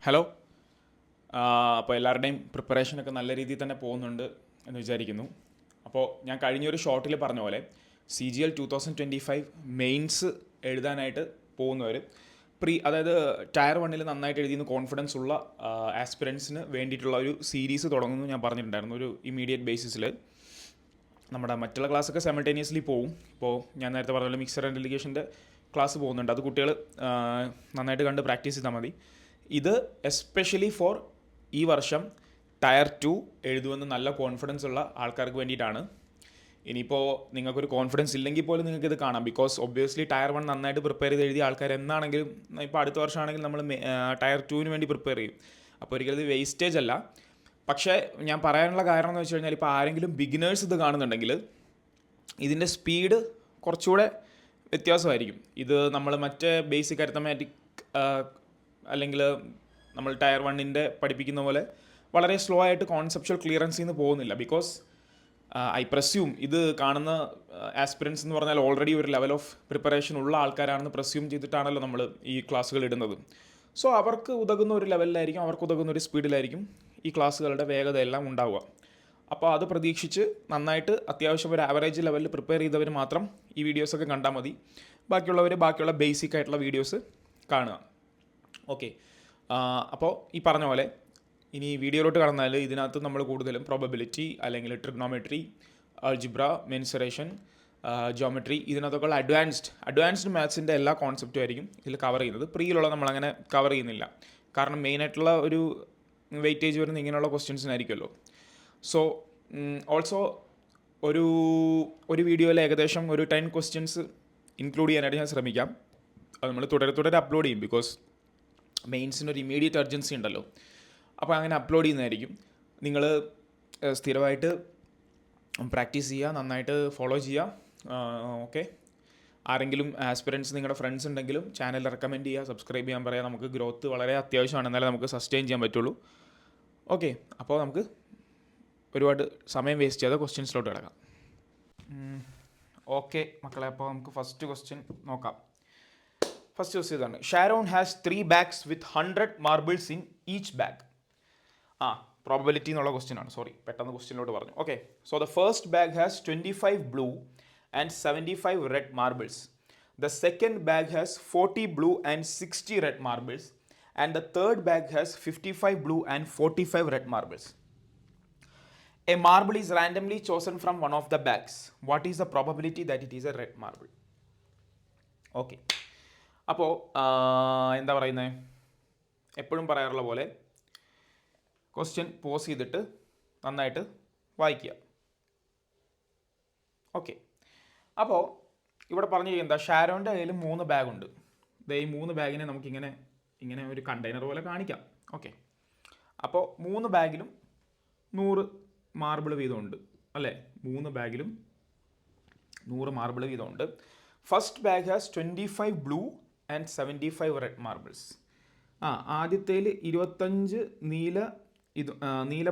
Hello. അപ്പോൾ എല്ലാവരുടെയും പ്രിപ്പറേഷനൊക്കെ നല്ല രീതിയിൽ തന്നെ പോകുന്നുണ്ട് എന്ന് വിചാരിക്കുന്നു. അപ്പോൾ ഞാൻ കഴിഞ്ഞൊരു ഷോർട്ടിൽ പറഞ്ഞ പോലെ CGL 2025 മെയിൻസ് എഴുതാനായിട്ട് പോകുന്നവർ അതായത് ടയർ 1 നന്നായിട്ട് എഴുതിയെന്ന് കോൺഫിഡൻസ് ഉള്ള ആസ്പിറൻസിന് വേണ്ടിയിട്ടുള്ള ഒരു സീരീസ് തുടങ്ങുന്നു ഞാൻ പറഞ്ഞിട്ടുണ്ടായിരുന്നു. ഒരു ഇമ്മീഡിയറ്റ് ബേസിസിൽ നമ്മുടെ മറ്റുള്ള ക്ലാസ്സൊക്കെ സൈമൾട്ടേനിയസ്ലി പോകും. ഇപ്പോൾ ഞാൻ നേരത്തെ പറഞ്ഞ പോലെ മിക്സർ ആൻഡ് ഡെലിഗേഷൻ്റെ ക്ലാസ് പോകുന്നുണ്ട്. അത് കുട്ടികൾ നന്നായിട്ട് കണ്ട് പ്രാക്ടീസ് ചെയ്താൽ മതി. ഇത് എസ്പെഷ്യലി ഫോർ ഈ വർഷം ടയർ 2 എഴുതുമെന്ന് നല്ല കോൺഫിഡൻസ് ഉള്ള ആൾക്കാർക്ക് വേണ്ടിയിട്ടാണ്. ഇനിയിപ്പോൾ നിങ്ങൾക്കൊരു കോൺഫിഡൻസ് ഇല്ലെങ്കിൽ പോലും നിങ്ങൾക്ക് ഇത് കാണാം. ബിക്കോസ് ഒബ്വിയസ്ലി ടയർ 1 നന്നായിട്ട് പ്രിപ്പയർ ചെയ്ത് എഴുതിയ ആൾക്കാർ എന്നാണെങ്കിലും ഇപ്പോൾ അടുത്ത വർഷമാണെങ്കിൽ നമ്മൾ ടയർ 2 വേണ്ടി പ്രിപ്പയർ ചെയ്യും. അപ്പോൾ ഒരിക്കലും ഇത് വേസ്റ്റേജ് അല്ല. പക്ഷേ ഞാൻ പറയാനുള്ള കാരണം എന്ന് വെച്ച് കഴിഞ്ഞാൽ ഇപ്പോൾ ആരെങ്കിലും ബിഗിനേഴ്സ് ഇത് കാണുന്നുണ്ടെങ്കിൽ ഇതിൻ്റെ സ്പീഡ് കുറച്ചുകൂടെ വ്യത്യാസമായിരിക്കും. ഇത് നമ്മൾ മറ്റേ ബേസിക് അരിത്തമാറ്റിക് അല്ലെങ്കിൽ നമ്മൾ ടയർ 1 പഠിപ്പിക്കുന്ന പോലെ വളരെ സ്ലോ ആയിട്ട് കോൺസെപ്ച്വൽ ക്ലിയറൻസിൽ നിന്ന് പോകുന്നില്ല. ബിക്കോസ് ഐ പ്രസ്യൂം ഇത് കാണുന്ന ആസ്പിറൻസ് എന്ന് പറഞ്ഞാൽ ഓൾറെഡി ഒരു ലെവൽ ഓഫ് പ്രിപ്പറേഷൻ ഉള്ള ആൾക്കാരാണെന്ന് പ്രസ്യൂം ചെയ്തിട്ടാണല്ലോ നമ്മൾ ഈ ക്ലാസ്സുകൾ ഇടുന്നത്. സോ അവർക്ക് ഉതകുന്ന ഒരു ലെവലിലായിരിക്കും, അവർക്ക് ഉതകുന്ന ഒരു സ്പീഡിലായിരിക്കും ഈ ക്ലാസ്സുകളുടെ വേഗതയെല്ലാം ഉണ്ടാവുക. അപ്പോൾ അത് പ്രതീക്ഷിച്ച് നന്നായിട്ട് അത്യാവശ്യം ഒരു ആവറേജ് ലെവലിൽ പ്രിപ്പയർ ചെയ്തവർ മാത്രം ഈ വീഡിയോസൊക്കെ കണ്ടാൽ മതി. ബാക്കിയുള്ളവർ ബാക്കിയുള്ള ബേസിക് ആയിട്ടുള്ള വീഡിയോസ് കാണുക. ഓക്കെ. അപ്പോൾ ഈ പറഞ്ഞ പോലെ ഇനി വീഡിയോയിലോട്ട് കടന്നാൽ ഇതിനകത്ത് നമ്മൾ കൂടുതലും പ്രോബബിലിറ്റി അല്ലെങ്കിൽ ട്രിഗ്നോമെട്രി, ആൾജിബ്ര, മെൻസുറേഷൻ, ജോമെട്രി, ഇതിനകത്തൊക്കെയുള്ള അഡ്വാൻസ്ഡ് മാത്സിൻ്റെ എല്ലാ കോൺസെപ്റ്റും ആയിരിക്കും ഇതിൽ കവർ ചെയ്യുന്നത്. പ്രീയിലുള്ള നമ്മളങ്ങനെ കവർ ചെയ്യുന്നില്ല. കാരണം മെയിനായിട്ടുള്ള ഒരു വെയിറ്റേജ് വരുന്ന ഇങ്ങനെയുള്ള ക്വസ്റ്റ്യൻസിനായിരിക്കുമല്ലോ. സോ ഓൾസോ ഒരു വീഡിയോയിൽ ഏകദേശം ഒരു 10 ക്വസ്റ്റ്യൻസ് ഇൻക്ലൂഡ് ചെയ്യാനായിട്ട് ഞാൻ ശ്രമിക്കാം. അത് നമ്മൾ തുടരെ അപ്ലോഡ് ചെയ്യും. ബിക്കോസ് മെയിൻസിന് ഒരു ഇമ്മീഡിയറ്റ് അർജൻസി ഉണ്ടല്ലോ. അപ്പോൾ അങ്ങനെ അപ്ലോഡ് ചെയ്യുന്നതായിരിക്കും. നിങ്ങൾ സ്ഥിരമായിട്ട് പ്രാക്ടീസ് ചെയ്യുക, നന്നായിട്ട് ഫോളോ ചെയ്യുക. ഓക്കെ. ആരെങ്കിലും ആസ്പിറൻസ് നിങ്ങളുടെ ഫ്രണ്ട്സ് ഉണ്ടെങ്കിലും ചാനൽ റെക്കമെൻഡ് ചെയ്യുക, സബ്സ്ക്രൈബ് ചെയ്യാൻ പറയുക. നമുക്ക് ഗ്രോത്ത് വളരെ അത്യാവശ്യമാണ്, എന്നാലേ നമുക്ക് സസ്റ്റെയിൻ ചെയ്യാൻ പറ്റുള്ളൂ. ഓക്കെ. അപ്പോൾ നമുക്ക് ഒരുപാട് സമയം വേസ്റ്റ് ചെയ്യാതെ ക്വസ്റ്റ്യൻസിലോട്ട് കിടക്കാം. ഓക്കെ മക്കളെ, അപ്പോൾ നമുക്ക് ഫസ്റ്റ് ക്വസ്റ്റ്യൻ നോക്കാം. ഫസ്റ്റ് ക്വസ്റ്റ്യൻ ഇതാണ്: Sharon has 3 bags with 100 marbles in each bag. Probability എന്നുള്ള ക്വസ്റ്റ്യൻ ആണ്. സോറി, പെട്ടെന്ന് ക്വസ്റ്റ്യനിലോട്ട് പറഞ്ഞു. Okay. So the first bag has 25 blue and 75 red marbles. The second bag has 40 blue and 60 red marbles. And the third bag has 55 blue and 45 red marbles. A marble is randomly chosen from one of the bags. What is the probability that it is a red marble? Okay. അപ്പോൾ എന്താ പറയുന്നത്, എപ്പോഴും പറയാറുള്ള പോലെ question pose ചെയ്തിട്ട് നന്നായിട്ട് വായിക്കുക. Okay. അപ്പോൾ ഇവിടെ പറഞ്ഞു എന്താ, ഷാരോൻ്റെ കയ്യിൽ 3 ബാഗുണ്ട്. ഈ 3 ബാഗിനെ നമുക്കിങ്ങനെ ഒരു കണ്ടെയ്നർ പോലെ കാണിക്കാം. ഓക്കെ. അപ്പോൾ 3 ബാഗിലും 100 മാർബിൾ വീതമുണ്ട് അല്ലേ? 3 ബാഗിലും 100 മാർബിൾ വീതമുണ്ട്. First bag has 25 blue and 75 red marbles. ആദ്യത്തേൽ 25 നീല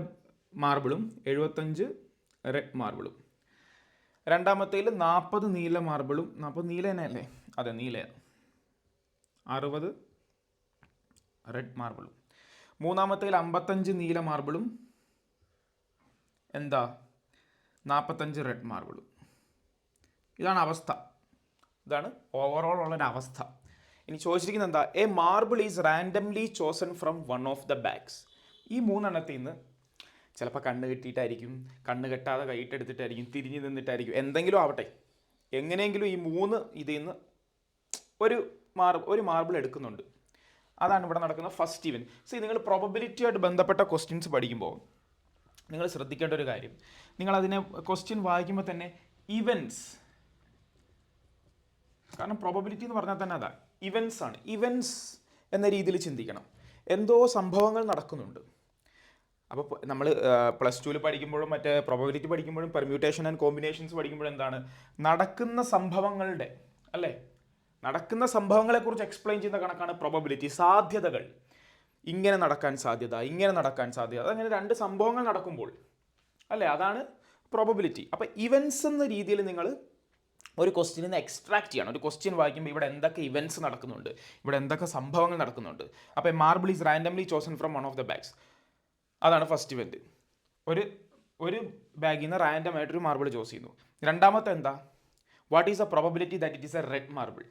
മാർബിളും 75 റെഡ് മാർബിളും. രണ്ടാമത്തേൽ 40 നീല മാർബിളും, 40 നീല തന്നെ അല്ലേ? അതെ, നീല. 60 റെഡ് മാർബിളും. മൂന്നാമത്തേൽ 55 നീല മാർബിളും 45 റെഡ് മാർബിളും. ഇതാണ് അവസ്ഥ. ഇതാണ് ഓവറോൾ ഉള്ളൊരവസ്ഥ. ഇനി ചോദിച്ചിരിക്കുന്നത് എന്താ? A marble is randomly chosen from one of the bags. ഈ 3 എണ്ണത്തിൽ നിന്ന് ചിലപ്പോൾ കണ്ണ് കെട്ടിയിട്ടായിരിക്കും, കണ്ണ് കെട്ടാതെ കൈയിട്ടെടുത്തിട്ടായിരിക്കും, തിരിഞ്ഞു നിന്നിട്ടായിരിക്കും, എന്തെങ്കിലും ആവട്ടെ, എങ്ങനെയെങ്കിലും ഈ 3 ഇതിൽ നിന്ന് ഒരു മാർബിൾ എടുക്കുന്നുണ്ട്. അതാണ് ഇവിടെ നടക്കുന്ന ഫസ്റ്റ് ഇവൻറ്റ്. നിങ്ങൾ പ്രോബബിലിറ്റിയായിട്ട് ബന്ധപ്പെട്ട ക്വസ്റ്റ്യൻസ് പഠിക്കുമ്പോൾ നിങ്ങൾ ശ്രദ്ധിക്കേണ്ട ഒരു കാര്യം, നിങ്ങളതിനെ ക്വസ്റ്റ്യൻ വായിക്കുമ്പോൾ തന്നെ ഇവൻറ്റ്സ്, കാരണം പ്രോബബിലിറ്റി എന്ന് പറഞ്ഞാൽ തന്നെ അതാ ഇവൻറ്റ്സ് ആണ്. ഇവൻറ്റ്സ് എന്ന രീതിയിൽ ചിന്തിക്കണം. എന്തോ സംഭവങ്ങൾ നടക്കുന്നുണ്ട്. അപ്പോൾ നമ്മൾ +2 പഠിക്കുമ്പോഴും മറ്റേ പ്രോബബിലിറ്റി പഠിക്കുമ്പോഴും പെർമ്യൂട്ടേഷൻ ആൻഡ് കോമ്പിനേഷൻസ് പഠിക്കുമ്പോഴും എന്താണ്, നടക്കുന്ന സംഭവങ്ങളുടെ അല്ലേ, നടക്കുന്ന സംഭവങ്ങളെക്കുറിച്ച് എക്സ്പ്ലെയിൻ ചെയ്യുന്ന കണക്കാണ് പ്രോബബിലിറ്റി. സാധ്യതകൾ, ഇങ്ങനെ നടക്കാൻ സാധ്യത, ഇങ്ങനെ നടക്കാൻ സാധ്യത, അതങ്ങനെ 2 സംഭവങ്ങൾ നടക്കുമ്പോൾ അല്ലേ, അതാണ് പ്രോബബിലിറ്റി. അപ്പോൾ ഇവൻറ്റ്സ് എന്ന രീതിയിൽ നിങ്ങൾ ഒരു ക്വസ്റ്റ്യനിൽ നിന്ന് എക്സ്ട്രാക്ട് ചെയ്യണം. ഒരു ക്വസ്റ്റ്യൻ വായിക്കുമ്പോൾ ഇവിടെ എന്തൊക്കെ ഇവൻറ്റ്സ് നടക്കുന്നുണ്ട്, ഇവിടെ എന്തൊക്കെ സംഭവങ്ങൾ നടക്കുന്നുണ്ട്. അപ്പോൾ marble is randomly chosen from one of the bags. അതാണ് ഫസ്റ്റ് ഇവൻറ്റ്. ഒരു ബാഗിൽ നിന്ന് റാൻഡം ആയിട്ടൊരു മാർബിൾ ചോസ് ചെയ്യുന്നു. രണ്ടാമത്തെ എന്താ, what is the probability that it is A red marble.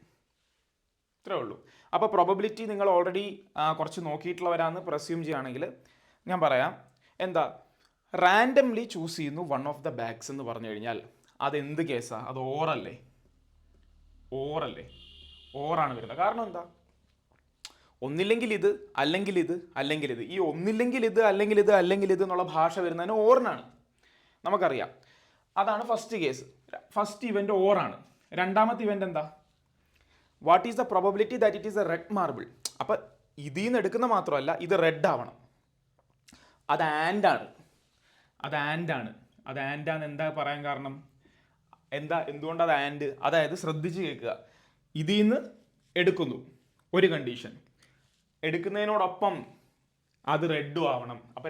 ഇത്രേ ഉള്ളൂ. അപ്പോൾ പ്രോബബിലിറ്റി നിങ്ങൾ ഓൾറെഡി കുറച്ച് നോക്കിയിട്ടുള്ളവരാന്ന് പ്രസ്യൂം ചെയ്യുകയാണെങ്കിൽ ഞാൻ പറയാം, എന്താ റാൻഡംലി ചൂസ് ചെയ്യുന്നു വൺ ഓഫ് ദ ബാഗ്സ് എന്ന് പറഞ്ഞു കഴിഞ്ഞാൽ അതെന്ത് കേസാണ്? അത് ഓറല്ലേ? ഓറാണ് വരുന്നത്. കാരണം എന്താ, ഒന്നില്ലെങ്കിൽ ഇത് അല്ലെങ്കിൽ ഇത് അല്ലെങ്കിൽ ഇത്. ഈ ഒന്നില്ലെങ്കിൽ ഇത് അല്ലെങ്കിൽ ഇത് അല്ലെങ്കിൽ ഇത് എന്നുള്ള ഭാഷ വരുന്നതിന് ഓറിനാണ്, നമുക്കറിയാം. അതാണ് ഫസ്റ്റ് കേസ്. First event ഓറാണ്. രണ്ടാമത്തെ ഇവൻ്റ് എന്താ, what is the probability that it is A red marble. അപ്പം ഇതിൽ നിന്ന് എടുക്കുന്ന മാത്രമല്ല, ഇത് റെഡ് ആവണം. അത് ആൻഡാണ്. അത് ആൻഡാണ്. എന്താ പറയാൻ കാരണം, എന്തുകൊണ്ട് അത് ആൻഡ്? അതായത് ശ്രദ്ധിച്ച് കേൾക്കുക. ഇതിൽ നിന്ന് എടുക്കുന്നു ഒരു കണ്ടീഷൻ, എടുക്കുന്നതിനോടൊപ്പം അത് റെഡും ആവണം. അപ്പം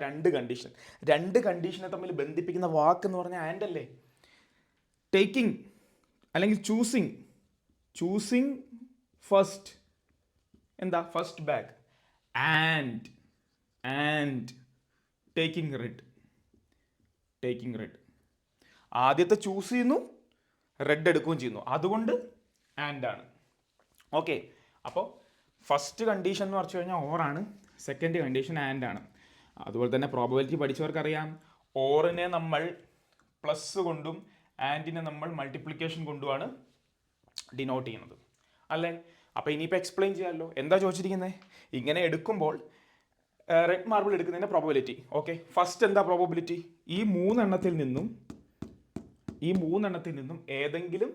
രണ്ട് കണ്ടീഷനെ തമ്മിൽ ബന്ധിപ്പിക്കുന്ന വാക്ക് എന്ന് പറഞ്ഞാൽ ആൻഡ് അല്ലേ? ടേക്കിംഗ് അല്ലെങ്കിൽ ചൂസിങ് ഫസ്റ്റ്, എന്താ first bag, and taking red. ആദ്യത്തെ ചൂസ് ചെയ്യുന്നു, റെഡ് എടുക്കുകയും ചെയ്യുന്നു, അതുകൊണ്ട് ആൻഡാണ്. ഓക്കെ, അപ്പോൾ ഫസ്റ്റ് കണ്ടീഷൻ എന്ന് പറഞ്ഞു കഴിഞ്ഞാൽ ഓറാണ്, സെക്കൻഡ് കണ്ടീഷൻ ആൻഡാണ്. അതുപോലെ തന്നെ പ്രോബബിലിറ്റി പഠിച്ചവർക്കറിയാം, ഓറിനെ നമ്മൾ പ്ലസ് കൊണ്ടും ആൻഡിനെ നമ്മൾ മൾട്ടിപ്ലിക്കേഷൻ കൊണ്ടുമാണ് ഡിനോട്ട് ചെയ്യുന്നത് അല്ലേ? അപ്പോൾ ഇനിയിപ്പോൾ എക്സ്പ്ലെയിൻ ചെയ്യാമല്ലോ. എന്താ ചോദിച്ചിരിക്കുന്നത്? ഇങ്ങനെ എടുക്കുമ്പോൾ റെഡ് മാർബിൾ എടുക്കുന്നതിൻ്റെ പ്രോബബിലിറ്റി. ഓക്കെ, ഫസ്റ്റ് എന്താ പ്രോബബിലിറ്റി? ഈ മൂന്നെണ്ണത്തിൽ നിന്നും ഏതെങ്കിലും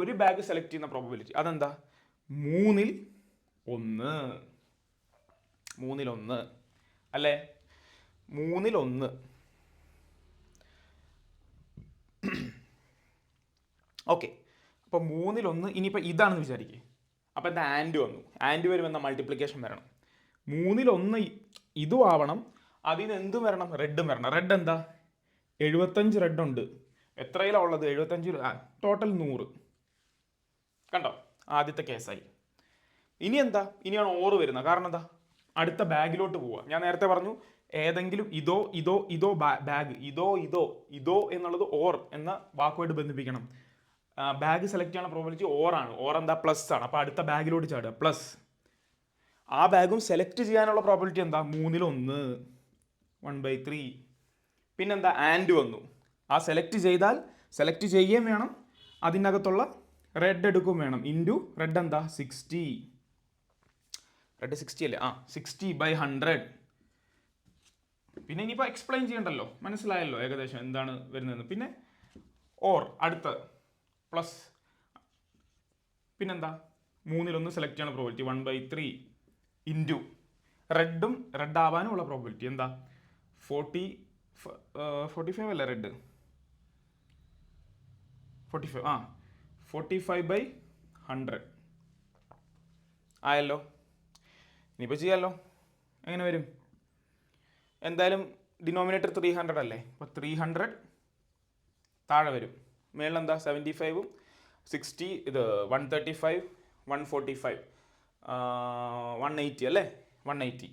ഒരു ബാഗ് സെലക്ട് ചെയ്യുന്ന പ്രോബബിലിറ്റി. അതെന്താ? മൂന്നിൽ ഒന്ന് അല്ലേ? മൂന്നിൽ ഒന്ന്. ഓക്കെ, അപ്പോൾ മൂന്നിൽ ഒന്ന്. ഇനിയിപ്പോൾ ഇതാണെന്ന് വിചാരിക്കുക. അപ്പോൾ എന്താ, ആൻഡ് വന്നു. ആൻഡ് വരുമെന്ന മൾട്ടിപ്ലിക്കേഷൻ വരണം. മൂന്നിൽ ഒന്ന് ഇതും ആവണം, അതിന് എന്തും വരണം, റെഡും വരണം. റെഡ് എന്താ, 75 റെഡ് ഉണ്ട്. എത്രയിലാണ് ഉള്ളത്? 75. ടോട്ടൽ 100. കണ്ടോ, ആദ്യത്തെ കേസായി. ഇനി എന്താ, ഇനിയാണ് ഓറ് വരുന്നത്. കാരണം എന്താ, അടുത്ത ബാഗിലോട്ട് പോവുക. ഞാൻ നേരത്തെ പറഞ്ഞു, ഏതെങ്കിലും ഇതോ ബാഗ്, ഇതോ എന്നുള്ളത് ഓർ എന്ന വാക്കുമായിട്ട് ബന്ധിപ്പിക്കണം. ബാഗ് സെലക്ട് ചെയ്യാനുള്ള പ്രോബബിലിറ്റി ഓറാണ്. ഓർ എന്താ, പ്ലസ് ആണ്. അപ്പോൾ അടുത്ത ബാഗിലോട്ട് ചാടുക, പ്ലസ്. ആ ബാഗും സെലക്ട് ചെയ്യാനുള്ള പ്രോബബിലിറ്റി എന്താ, 3/1, 1/3. പിന്നെന്താ, ആൻഡ് വന്നു. ആ സെലക്ട് ചെയ്യുകയും വേണം, അതിനകത്തുള്ള റെഡ് എടുക്കുകയും വേണം. ഇൻറ്റു റെഡ് എന്താ, 60. റെഡ് 60 അല്ലേ? 60/100. പിന്നെ ഇനിയിപ്പോൾ എക്സ്പ്ലെയിൻ ചെയ്യണ്ടല്ലോ, മനസ്സിലായല്ലോ ഏകദേശം എന്താണ് വരുന്നതെന്ന്. പിന്നെ ഓർ അടുത്ത പ്ലസ്. പിന്നെന്താ, 3/1 സെലക്ട് ചെയ്യണ പ്രോബിലിറ്റി 1/3 ഇൻറ്റു റെഡ് ആവാനും ഉള്ള പ്രോബിലിറ്റി എന്താ, 45 അല്ലേ റെഡ്? 45/100 ആയല്ലോ. ഇനിയിപ്പോൾ ചെയ്യാമല്ലോ. എങ്ങനെ വരും? എന്തായാലും ഡിനോമിനേറ്റർ 300 അല്ലേ? അപ്പോൾ 300 താഴെ വരും. മേളിൽ എന്താ, 75ഉം 60, ഇത് 135, 145, 180 അല്ലേ? 180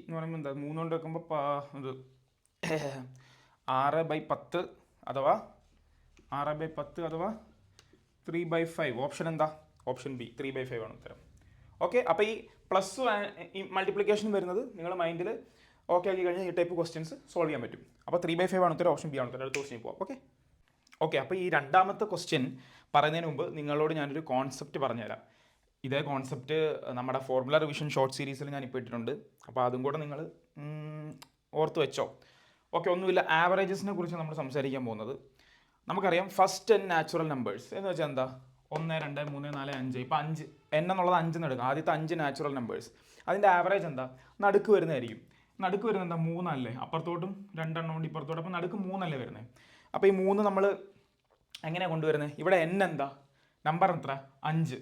എന്ന് പറയുമ്പോൾ എന്താ, 3 കൊണ്ട് വെക്കുമ്പോൾ ഇത് 6/10 അഥവാ 3/5. ഓപ്ഷൻ എന്താ? ഓപ്ഷൻ ബി, 3/5 ആണ് ഉത്തരം. ഓക്കെ, അപ്പോൾ ഈ പ്ലസ് ഈ മൾട്ടിപ്ലിക്കേഷൻ വരുന്നത് നിങ്ങൾ മൈൻഡിൽ ഓക്കെ ആക്കി കഴിഞ്ഞാൽ ഈ ടൈപ്പ് ക്വസ്റ്റ്യൻസ് സോൾവ് ചെയ്യാൻ പറ്റും. അപ്പോൾ 3/5 ആണ് ഉത്തരം, ഓപ്ഷൻ ബി ആണ് ഉത്തരം. അടുത്ത ക്വസ്റ്റ്യൻ പോകാം. ഓക്കെ, അപ്പോൾ ഈ രണ്ടാമത്തെ ക്വസ്റ്റ്യൻ പറയുന്നതിന് മുമ്പ് നിങ്ങളോട് ഞാനൊരു കോൺസെപ്റ്റ് പറഞ്ഞുതരാം. ഇതേ കോൺസെപ്റ്റ് നമ്മുടെ ഫോർമുല റിവിഷൻ ഷോർട്ട് സീരീസിൽ ഞാൻ ഇപ്പോൾ ഇട്ടിട്ടുണ്ട്. അപ്പോൾ അതും കൂടെ നിങ്ങൾ ഓർത്ത് വെച്ചോ. ഓക്കെ, ഒന്നുമില്ല, ആവറേജസിനെ കുറിച്ച് നമ്മൾ സംസാരിക്കാൻ പോകുന്നത്. നമുക്കറിയാം ഫസ്റ്റ് n നാച്ചുറൽ നമ്പേഴ്സ് എന്ന് വെച്ചാൽ എന്താ, 1, 2, 3, 4, 5. ഇപ്പോൾ 5 n എന്നുള്ളത് 5 എടുക്കാം. ആദ്യത്തെ 5 നാച്ചുറൽ നമ്പേഴ്സ്, അതിൻ്റെ ആവറേജ് എന്താ, നടുക്ക് വരുന്നതായിരിക്കും. നടുക്ക് വരുന്നത് എന്താ, 3 അല്ലേ? അപ്പുറത്തോട്ടും 2 എണ്ണം കൊണ്ട് ഇപ്പുറത്തോട്ടും, അപ്പോൾ നടുക്ക് 3 അല്ലേ വരുന്നത്? അപ്പോൾ ഈ 3 നമ്മൾ എങ്ങനെയാണ് കൊണ്ടുവരുന്നത്? ഇവിടെ n എന്താ, നമ്പർ എത്ര, 5